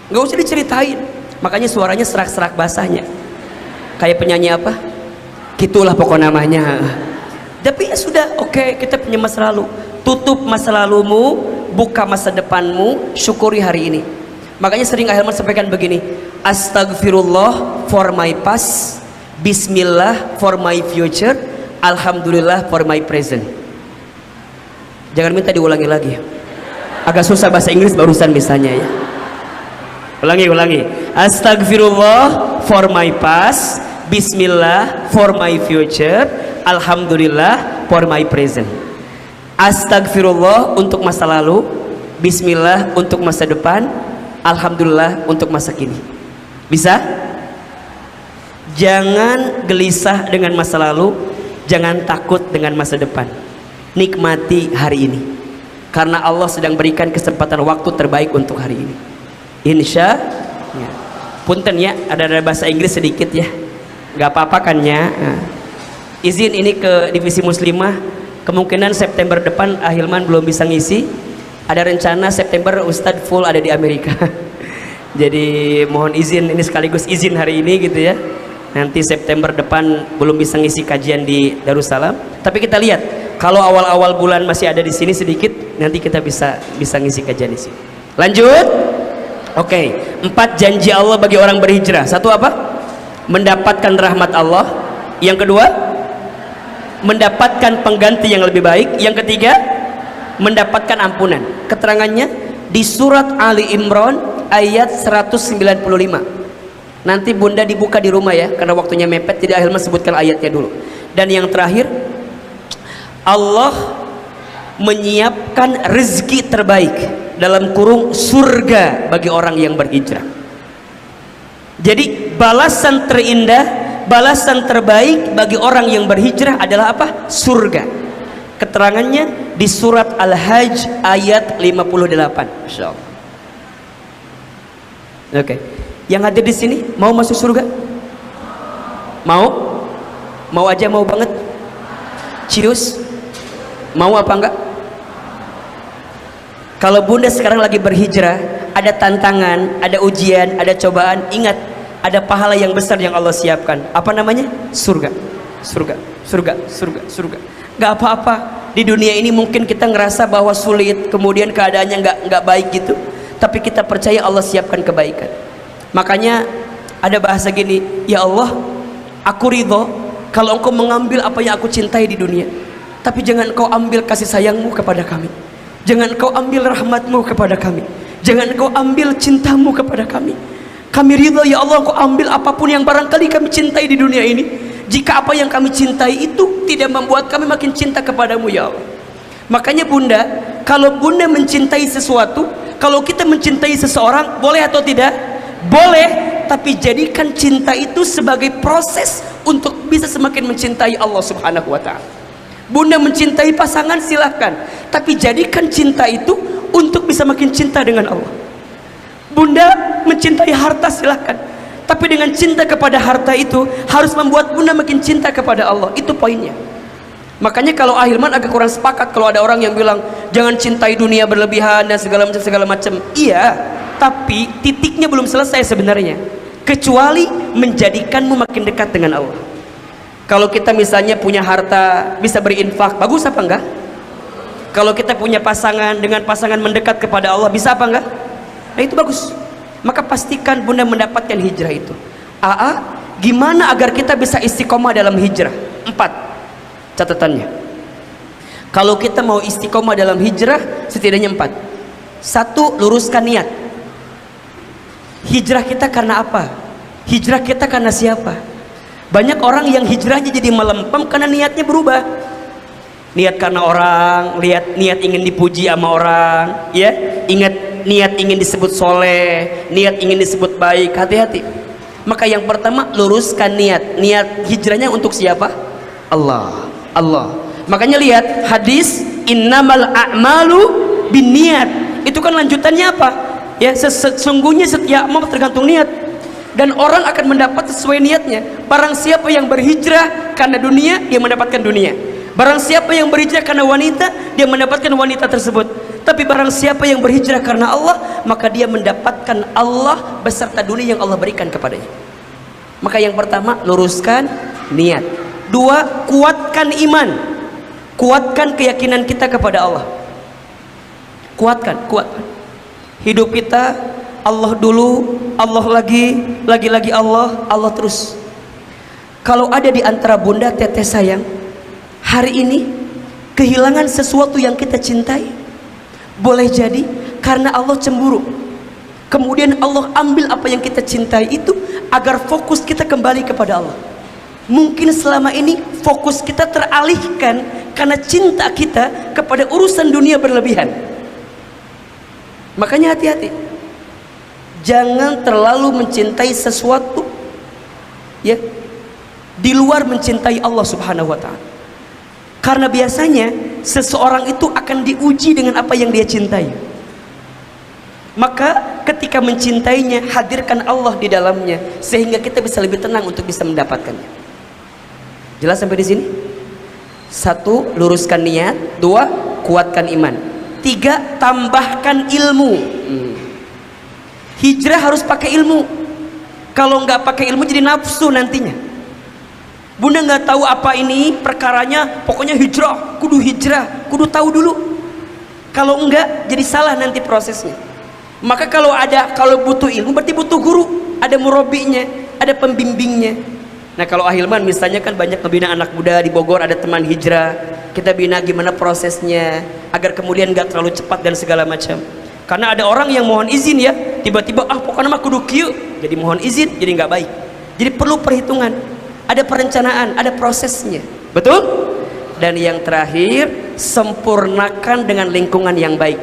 nggak usah diceritain. Makanya suaranya serak-serak basahnya, kayak penyanyi apa? Gitulah pokok namanya. Tapi ya sudah, oke, kita punya masa lalu, tutup masa lalumu, buka masa depanmu, syukuri hari ini. Makanya sering Ahilman sampaikan begini, astagfirullah for my past, bismillah for my future, alhamdulillah for my present. Jangan minta diulangi lagi, agak susah bahasa Inggris barusan misalnya ya. Ulangi, astagfirullah for my past, bismillah for my future, alhamdulillah for my present. Astagfirullah untuk masa lalu, bismillah untuk masa depan, alhamdulillah untuk masa kini. Bisa? Jangan gelisah dengan masa lalu, jangan takut dengan masa depan. Nikmati hari ini, karena Allah sedang berikan kesempatan waktu terbaik untuk hari ini. Insya ya. Punten ya, ada bahasa Inggris sedikit ya, nggak apa-apa kan ya. Izin ini ke divisi muslimah, kemungkinan September depan Ahilman belum bisa ngisi, ada rencana September Ustadz full ada di Amerika. Jadi mohon izin, ini sekaligus izin hari ini gitu ya, nanti September depan belum bisa ngisi kajian di Darussalam, tapi kita lihat kalau awal-awal bulan masih ada di sini sedikit, nanti kita bisa ngisi kajian di sini. Lanjut. Oke, 4 janji Allah bagi orang berhijrah. 1 apa? Mendapatkan rahmat Allah. Yang kedua, mendapatkan pengganti yang lebih baik. Yang ketiga, mendapatkan ampunan. Keterangannya di surat Ali Imran ayat 195. Nanti bunda dibuka di rumah ya, karena waktunya mepet, jadi Ahilman sebutkan ayatnya dulu. Dan yang terakhir, Allah menyiapkan rezeki terbaik dalam kurung surga bagi orang yang berhijrah. Jadi balasan terindah, balasan terbaik bagi orang yang berhijrah adalah apa? Surga. Keterangannya di surat Al-Hajj ayat 58. Insyaallah. Oke. Yang hadir di sini mau masuk surga? Mau? Mau aja, mau banget? Cius? Mau apa enggak? Kalau bunda sekarang lagi berhijrah, ada tantangan, ada ujian, ada cobaan, ingat, ada pahala yang besar yang Allah siapkan. Apa namanya? Surga. Surga, surga, surga, surga. Gak apa-apa. Di dunia ini mungkin kita ngerasa bahwa sulit, kemudian keadaannya nggak baik gitu, tapi kita percaya Allah siapkan kebaikan. Makanya ada bahasa gini, ya Allah, aku ridho kalau engkau mengambil apa yang aku cintai di dunia, tapi jangan engkau ambil kasih sayangmu kepada kami, jangan engkau ambil rahmatmu kepada kami, jangan engkau ambil cintamu kepada kami. Kami ridho ya Allah, engkau ambil apapun yang barangkali kami cintai di dunia ini, jika apa yang kami cintai itu tidak membuat kami makin cinta kepadamu ya Allah. Makanya bunda, kalau bunda mencintai sesuatu, kalau kita mencintai seseorang, boleh atau tidak? Boleh, tapi jadikan cinta itu sebagai proses untuk bisa semakin mencintai Allah subhanahu wa ta'ala. Bunda mencintai pasangan silahkan, tapi jadikan cinta itu untuk bisa makin cinta dengan Allah. Bunda mencintai harta silahkan, tapi dengan cinta kepada harta itu harus membuat bunda makin cinta kepada Allah. Itu poinnya. Makanya kalau Ahilman agak kurang sepakat kalau ada orang yang bilang jangan cintai dunia berlebihan dan segala macam. Iya, tapi titiknya belum selesai sebenarnya, kecuali menjadikanmu makin dekat dengan Allah. Kalau kita misalnya punya harta, bisa berinfak, bagus apa enggak? Kalau kita punya pasangan, dengan pasangan mendekat kepada Allah, bisa apa enggak? Nah itu bagus. Maka pastikan bunda mendapatkan hijrah itu. Gimana agar kita bisa istiqomah dalam hijrah? 4 catatannya. Kalau kita mau istiqomah dalam hijrah, setidaknya 4. 1, luruskan niat. Hijrah kita karena apa? Hijrah kita karena siapa? Banyak orang yang hijrahnya jadi melempem karena niatnya berubah. Niat karena orang, niat ingin dipuji sama orang, ya. Ingat, niat ingin disebut soleh, niat ingin disebut baik. Hati-hati. Maka yang pertama, luruskan niat. Niat hijrahnya untuk siapa? Allah. Makanya lihat hadis innamal a'malu binniyat. Itu kan lanjutannya apa? Ya, sesungguhnya setiap amal tergantung niat, dan orang akan mendapat sesuai niatnya. Barang siapa yang berhijrah karena dunia, dia mendapatkan dunia. Barang siapa yang berhijrah karena wanita, dia mendapatkan wanita tersebut. Tapi barang siapa yang berhijrah karena Allah, maka dia mendapatkan Allah beserta dunia yang Allah berikan kepadanya. Maka yang pertama, luruskan niat. 2, kuatkan iman. Kuatkan keyakinan kita kepada Allah. Kuatkan. Hidup kita Allah dulu, Allah lagi Allah terus. Kalau ada di antara bunda teteh sayang hari ini kehilangan sesuatu yang kita cintai, boleh jadi karena Allah cemburu. Kemudian Allah ambil apa yang kita cintai itu agar fokus kita kembali kepada Allah. Mungkin selama ini fokus kita teralihkan karena cinta kita kepada urusan dunia berlebihan. Makanya hati-hati, jangan terlalu mencintai sesuatu ya di luar mencintai Allah subhanahu wa ta'ala. Karena biasanya seseorang itu akan diuji dengan apa yang dia cintai. Maka ketika mencintainya, hadirkan Allah di dalamnya sehingga kita bisa lebih tenang untuk bisa mendapatkannya. Jelas sampai di sini? 1, luruskan niat. 2, kuatkan iman. 3, tambahkan ilmu. Hijrah harus pakai ilmu. Kalau nggak pakai ilmu jadi nafsu nantinya. Bunda nggak tahu apa ini perkaranya, pokoknya hijrah, kudu tahu dulu. Kalau enggak jadi salah nanti prosesnya. Maka kalau butuh ilmu berarti butuh guru, ada murabinya, ada pembimbingnya. Nah kalau Ahilman misalnya kan banyak ngebina anak muda di Bogor, ada teman hijrah, kita bina gimana prosesnya agar kemudian gak terlalu cepat dan segala macam. Karena ada orang yang mohon izin ya, tiba-tiba pokoknya mah kudu kieu, jadi mohon izin, jadi nggak baik. Jadi perlu perhitungan, ada perencanaan, ada prosesnya, betul? Dan yang terakhir, sempurnakan dengan lingkungan yang baik.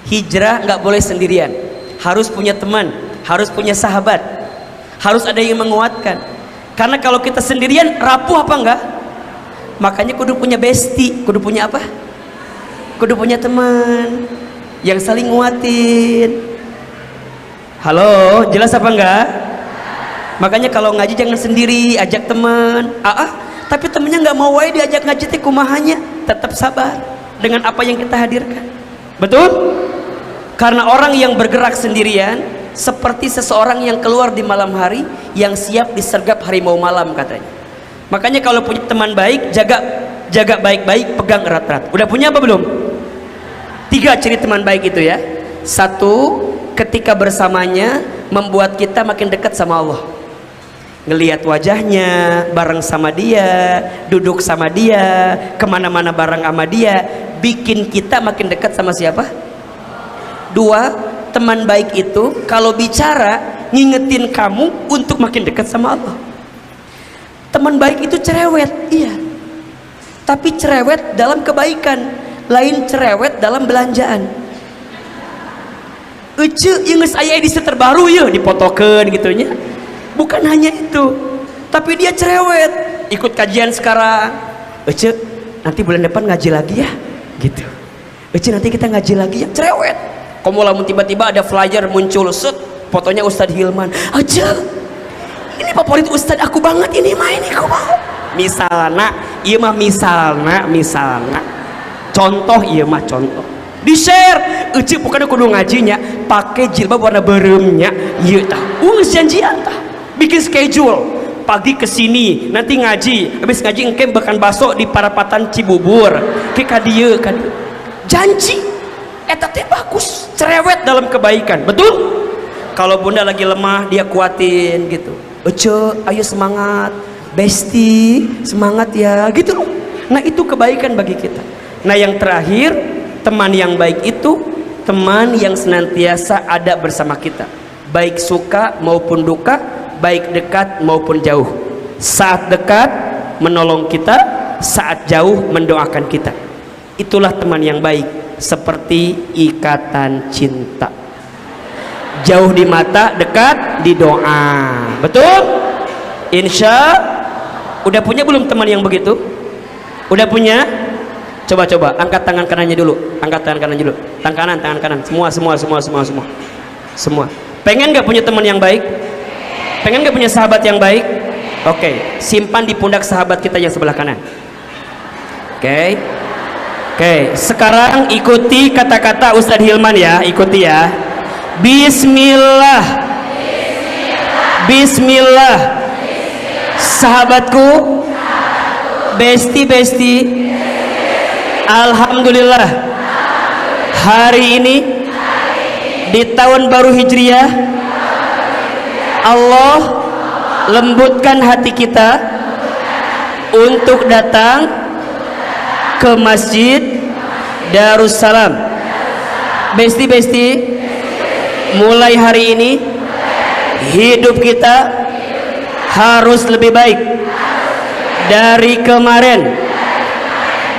Hijrah nggak boleh sendirian, harus punya teman, harus punya sahabat, harus ada yang menguatkan. Karena kalau kita sendirian rapuh apa enggak? Makanya kudu punya bestie, kudu punya apa? Kudu punya teman yang saling nguatin. Halo, jelas apa enggak? Makanya kalau ngaji jangan sendiri, ajak teman. Tapi temennya nggak mau wae diajak ngaji teh kumahanya, tetap sabar dengan apa yang kita hadirkan. Betul? Karena orang yang bergerak sendirian seperti seseorang yang keluar di malam hari yang siap disergap harimau malam katanya. Makanya kalau punya teman baik, jaga baik-baik, pegang erat-erat. Udah punya apa belum? 3 ciri teman baik itu ya. 1, ketika bersamanya membuat kita makin dekat sama Allah. Ngelihat wajahnya, bareng sama dia, duduk sama dia, kemana-mana bareng sama dia, bikin kita makin dekat sama siapa? 2, teman baik itu kalau bicara ngingetin kamu untuk makin dekat sama Allah. Teman baik itu cerewet, iya, tapi cerewet dalam kebaikan, lain cerewet dalam belanjaan. Ece yang geus aya edisi terbaru ya dipotokeun gitunya. Bukan hanya itu, tapi dia cerewet, ikut kajian sekarang. Ece nanti bulan depan ngaji lagi ya, gitu. Ece nanti kita ngaji lagi ya, cerewet. Kamu lamun tiba-tiba ada flyer muncul, set, fotonya Ustadz Hilman. Aja, ini favorit Ustadz aku banget ini mah, ini aku mau. Misalna, iya mah misalna. Contoh iya mah contoh. Di share, ece bukan kudu ngajinya, pakai jilbab warna beremnya, iya tah. Janjian tah, bikin schedule. Pagi kesini, nanti ngaji, habis ngaji engke makan bakso di Parapatan Cibubur. Ke kadieu. Janji. Eta teh bagus, cerewet dalam kebaikan, betul? Kalau bunda lagi lemah dia kuatin gitu. Ece, ayo semangat, bestie, semangat ya, gitu loh. Nah itu kebaikan bagi kita. Nah yang terakhir, teman yang baik itu teman yang senantiasa ada bersama kita, baik suka maupun duka, baik dekat maupun jauh. Saat dekat menolong kita, saat jauh mendoakan kita. Itulah teman yang baik. Seperti ikatan cinta, jauh di mata, dekat di doa, betul? Insya. Udah punya belum teman yang begitu? Udah punya? Coba angkat tangan kanannya dulu, angkat tangan kanan dulu, tangan kanan, semua. Pengen gak punya teman yang baik? Pengen gak punya sahabat yang baik? Oke, simpan di pundak sahabat kita yang sebelah kanan. Oke, sekarang ikuti kata-kata Ustadz Hilman ya, ikuti ya. Bismillah. Sahabatku, besti. Alhamdulillah, hari ini di tahun baru Hijriah, Allah lembutkan hati kita untuk datang ke Masjid Darussalam. Besti, mulai hari ini hidup kita harus lebih baik dari kemarin.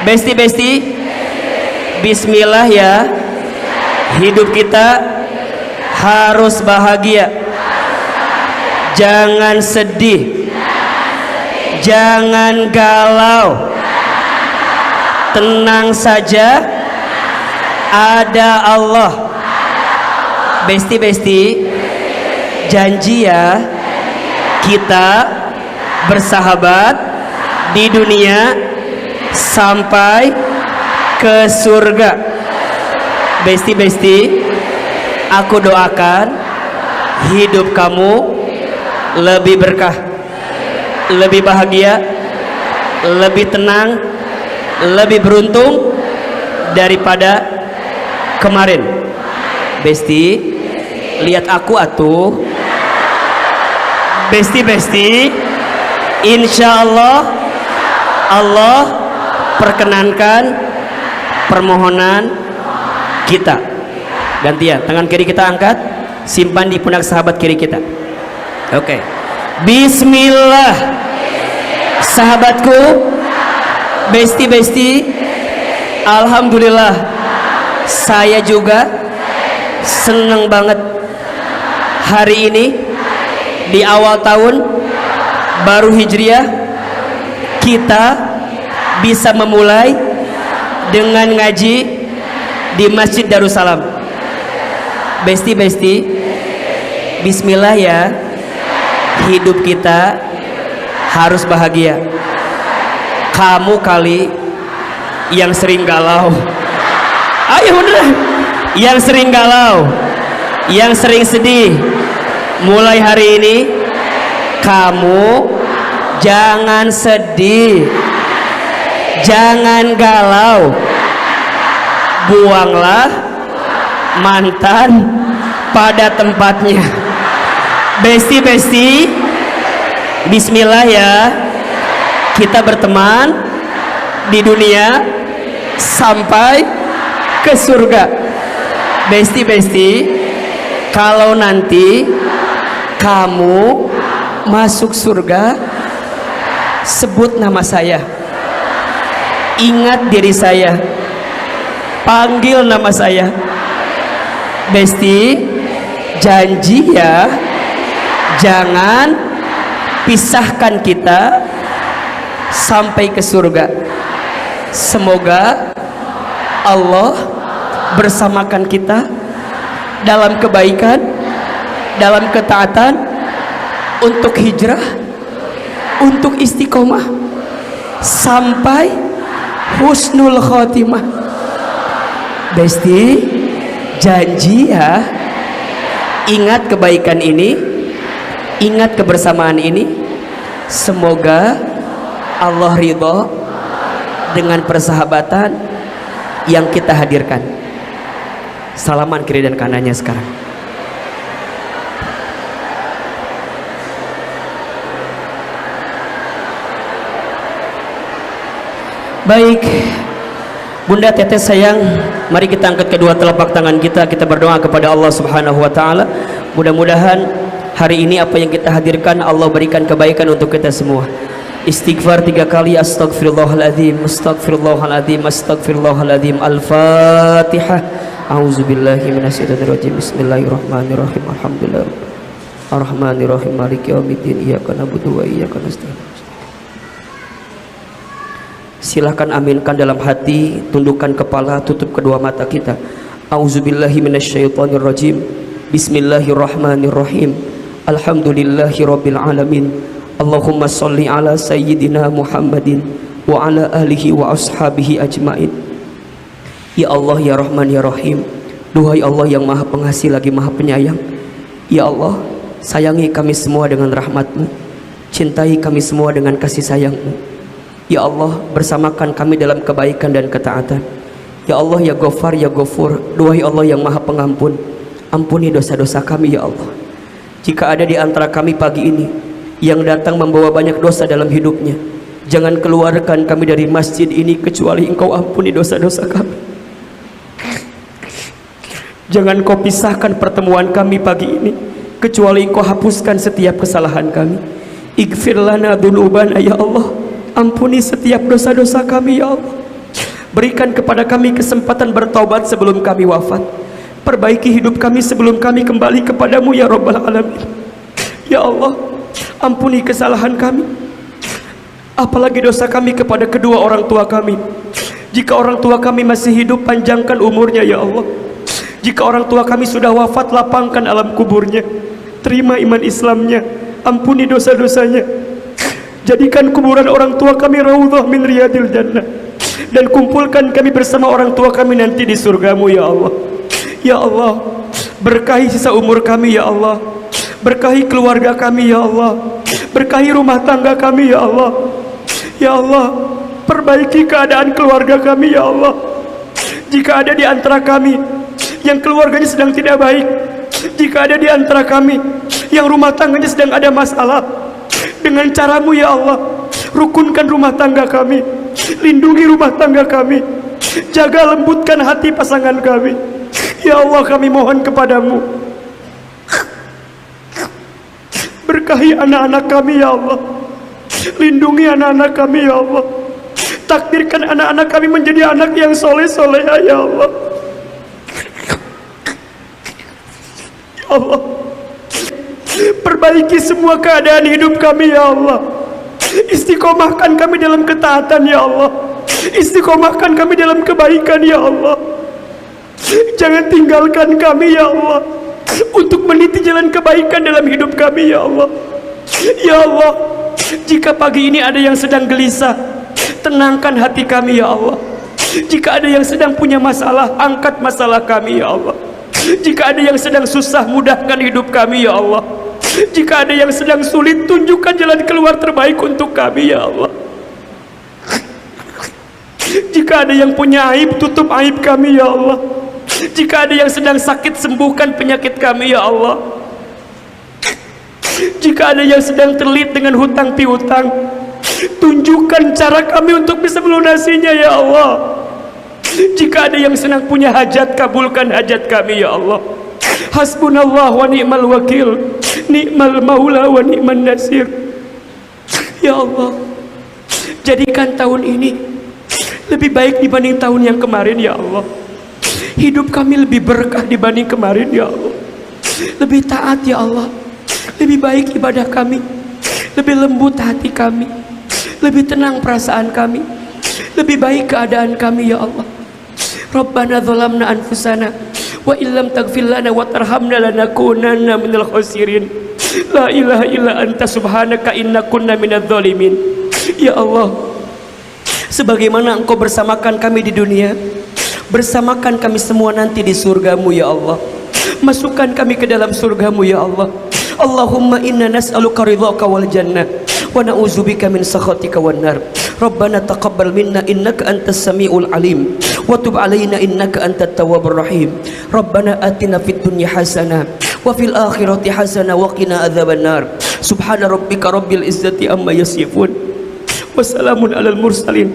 Besti, bismillah ya, hidup kita harus bahagia, jangan sedih, jangan galau, tenang saja, ada Allah. Besti, janji ya, kita bersahabat di dunia sampai ke surga. Besti, aku doakan hidup kamu lebih berkah, lebih bahagia, lebih tenang, lebih beruntung daripada kemarin. Besti, lihat aku atuh. Besti, Insya Allah Allah perkenankan permohonan kita. Gantian, tangan kiri kita angkat, simpan di pundak sahabat kiri kita. Oke. Bismillah. Sahabatku, besti-besti, alhamdulillah saya juga senang banget hari ini di awal tahun baru Hijriah kita bisa memulai dengan ngaji di Masjid Darussalam. Besti-besti, bismillah ya, hidup kita harus bahagia. Kamu kali yang sering galau, ayo beneran, yang sering galau, yang sering sedih, mulai hari ini kamu jangan sedih, jangan galau, buanglah mantan pada tempatnya. Besti-besti, bismillah ya, kita berteman di dunia sampai ke surga. Besti-besti, kalau nanti kamu masuk surga, sebut nama saya, ingat diri saya, panggil nama saya. Besti, janji ya, jangan pisahkan kita sampai ke surga. Semoga Allah bersamakan kita dalam kebaikan, dalam ketaatan, untuk hijrah, untuk istiqomah sampai husnul khotimah. Besti, janji ya, ingat kebaikan ini, ingat kebersamaan ini. Semoga Allah ridho dengan persahabatan yang kita hadirkan. Salaman kiri dan kanannya sekarang. Baik, Bunda Teteh sayang, mari kita angkat kedua telapak tangan kita, kita berdoa kepada Allah Subhanahu wa taala. Mudah-mudahan hari ini apa yang kita hadirkan Allah berikan kebaikan untuk kita semua. Istighfar 3 kali, astagfirullahaladzim, astagfirullahaladzim, astagfirullahaladzim. Al-Fatihah. A'udzubillahi minasyaitonirrajim. Bismillahirrahmanirrahim. Alhamdulillah Ar-Rahmanirrahim, Maliki yaumiddin, iyyaka na'budu wa iyyaka nasta'in. Silahkan aminkan dalam hati, tundukkan kepala, tutup kedua mata kita. A'udzubillahi minasyaitonirrajim. Bismillahirrahmanirrahim. Alhamdulillahi rabbil alamin. Allahumma sholli ala sayyidina Muhammadin wa ala alihi wa ashabihi ajmain. Ya Allah, ya Rahman, ya Rahim. Duhai Allah yang maha pengasih lagi maha penyayang, ya Allah, sayangi kami semua dengan rahmat-Mu, cintai kami semua dengan kasih sayang-Mu. Ya Allah, bersamakan kami dalam kebaikan dan ketaatan. Ya Allah, ya Ghafar, ya Ghafur. Duhai Allah yang maha pengampun, ampuni dosa-dosa kami ya Allah. Jika ada di antara kami pagi ini yang datang membawa banyak dosa dalam hidupnya, jangan keluarkan kami dari masjid ini kecuali Engkau ampuni dosa-dosa kami. Jangan Kau pisahkan pertemuan kami pagi ini kecuali Engkau hapuskan setiap kesalahan kami. Ighfir lana dzunubana ya Allah, ampuni setiap dosa-dosa kami ya Allah. Berikan kepada kami kesempatan bertaubat sebelum kami wafat. Perbaiki hidup kami sebelum kami kembali kepadamu ya Rabbal Alamin. Ya Allah, ampuni kesalahan kami, apalagi dosa kami kepada kedua orang tua kami. Jika orang tua kami masih hidup, panjangkan umurnya ya Allah. Jika orang tua kami sudah wafat, lapangkan alam kuburnya, terima iman Islamnya, ampuni dosa-dosanya. Jadikan kuburan orang tua kami raudhah min riyadil jannah, dan kumpulkan kami bersama orang tua kami nanti di surgamu ya Allah. Ya Allah, berkahi sisa umur kami ya Allah, berkahi keluarga kami ya Allah, berkahi rumah tangga kami ya Allah. Ya Allah, perbaiki keadaan keluarga kami ya Allah. Jika ada di antara kami yang keluarganya sedang tidak baik, jika ada di antara kami yang rumah tangganya sedang ada masalah, dengan caramu ya Allah. Rukunkan rumah tangga kami, lindungi rumah tangga kami, jaga lembutkan hati pasangan kami. Ya Allah, kami mohon kepadamu, berkahi anak-anak kami ya Allah, lindungi anak-anak kami ya Allah, takdirkan anak-anak kami menjadi anak yang soleh-soleha ya Allah. Ya Allah, perbaiki semua keadaan hidup kami ya Allah. Istiqomahkan kami dalam ketaatan ya Allah, istiqomahkan kami dalam kebaikan ya Allah. Jangan tinggalkan kami ya Allah untuk meniti jalan kebaikan dalam hidup kami ya Allah. Ya Allah, jika pagi ini ada yang sedang gelisah, tenangkan hati kami ya Allah. Jika ada yang sedang punya masalah, angkat masalah kami ya Allah. Jika ada yang sedang susah, mudahkan hidup kami ya Allah. Jika ada yang sedang sulit, tunjukkan jalan keluar terbaik untuk kami ya Allah. Jika ada yang punya aib, tutup aib kami ya Allah. Jika ada yang sedang sakit, sembuhkan penyakit kami ya Allah. Jika ada yang sedang terlilit dengan hutang piutang, tunjukkan cara kami untuk bisa melunasinya ya Allah. Jika ada yang sedang punya hajat, kabulkan hajat kami ya Allah. Hasbunallah wa ni'mal wakil, ni'mal maula wa ni'man nasir. Ya Allah, jadikan tahun ini lebih baik dibanding tahun yang kemarin ya Allah. Hidup kami lebih berkah dibanding kemarin ya Allah. Lebih taat ya Allah, lebih baik ibadah kami, lebih lembut hati kami, lebih tenang perasaan kami, lebih baik keadaan kami ya Allah. Rabbana zalamna anfusana wa illam taghfir lana wa tarhamna lanakunanna minal khasirin. La ilaha illa anta subhanaka inna kunna minadz zalimin. Ya Allah, sebagaimana Engkau bersamakan kami di dunia, bersamakan kami semua nanti di surgamu ya Allah. Masukkan kami ke dalam surgamu ya Allah. Allahumma inna nas'aluka ridhaka wal jannah wa na'udzubika min sakhatika wan nar. Rabbana taqabbal minna innaka antas samiul alim wa tub alaina innaka antat tawwabur rahim. Rabbana atina fid dunya hasanah wa fil akhirati hasanah wa qina adzabannar. Subhana rabbika rabbil izzati amma yasifun. Wassalamun alal mursalin.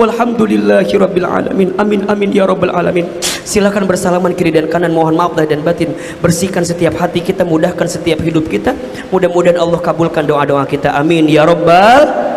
Walhamdulillahi rabbil alamin. Amin amin ya rabbal alamin. Silakan bersalaman kiri dan kanan. Mohon maaf lahir dan batin. Bersihkan setiap hati kita, mudahkan setiap hidup kita. Mudah-mudahan Allah kabulkan doa-doa kita. Amin ya rabbal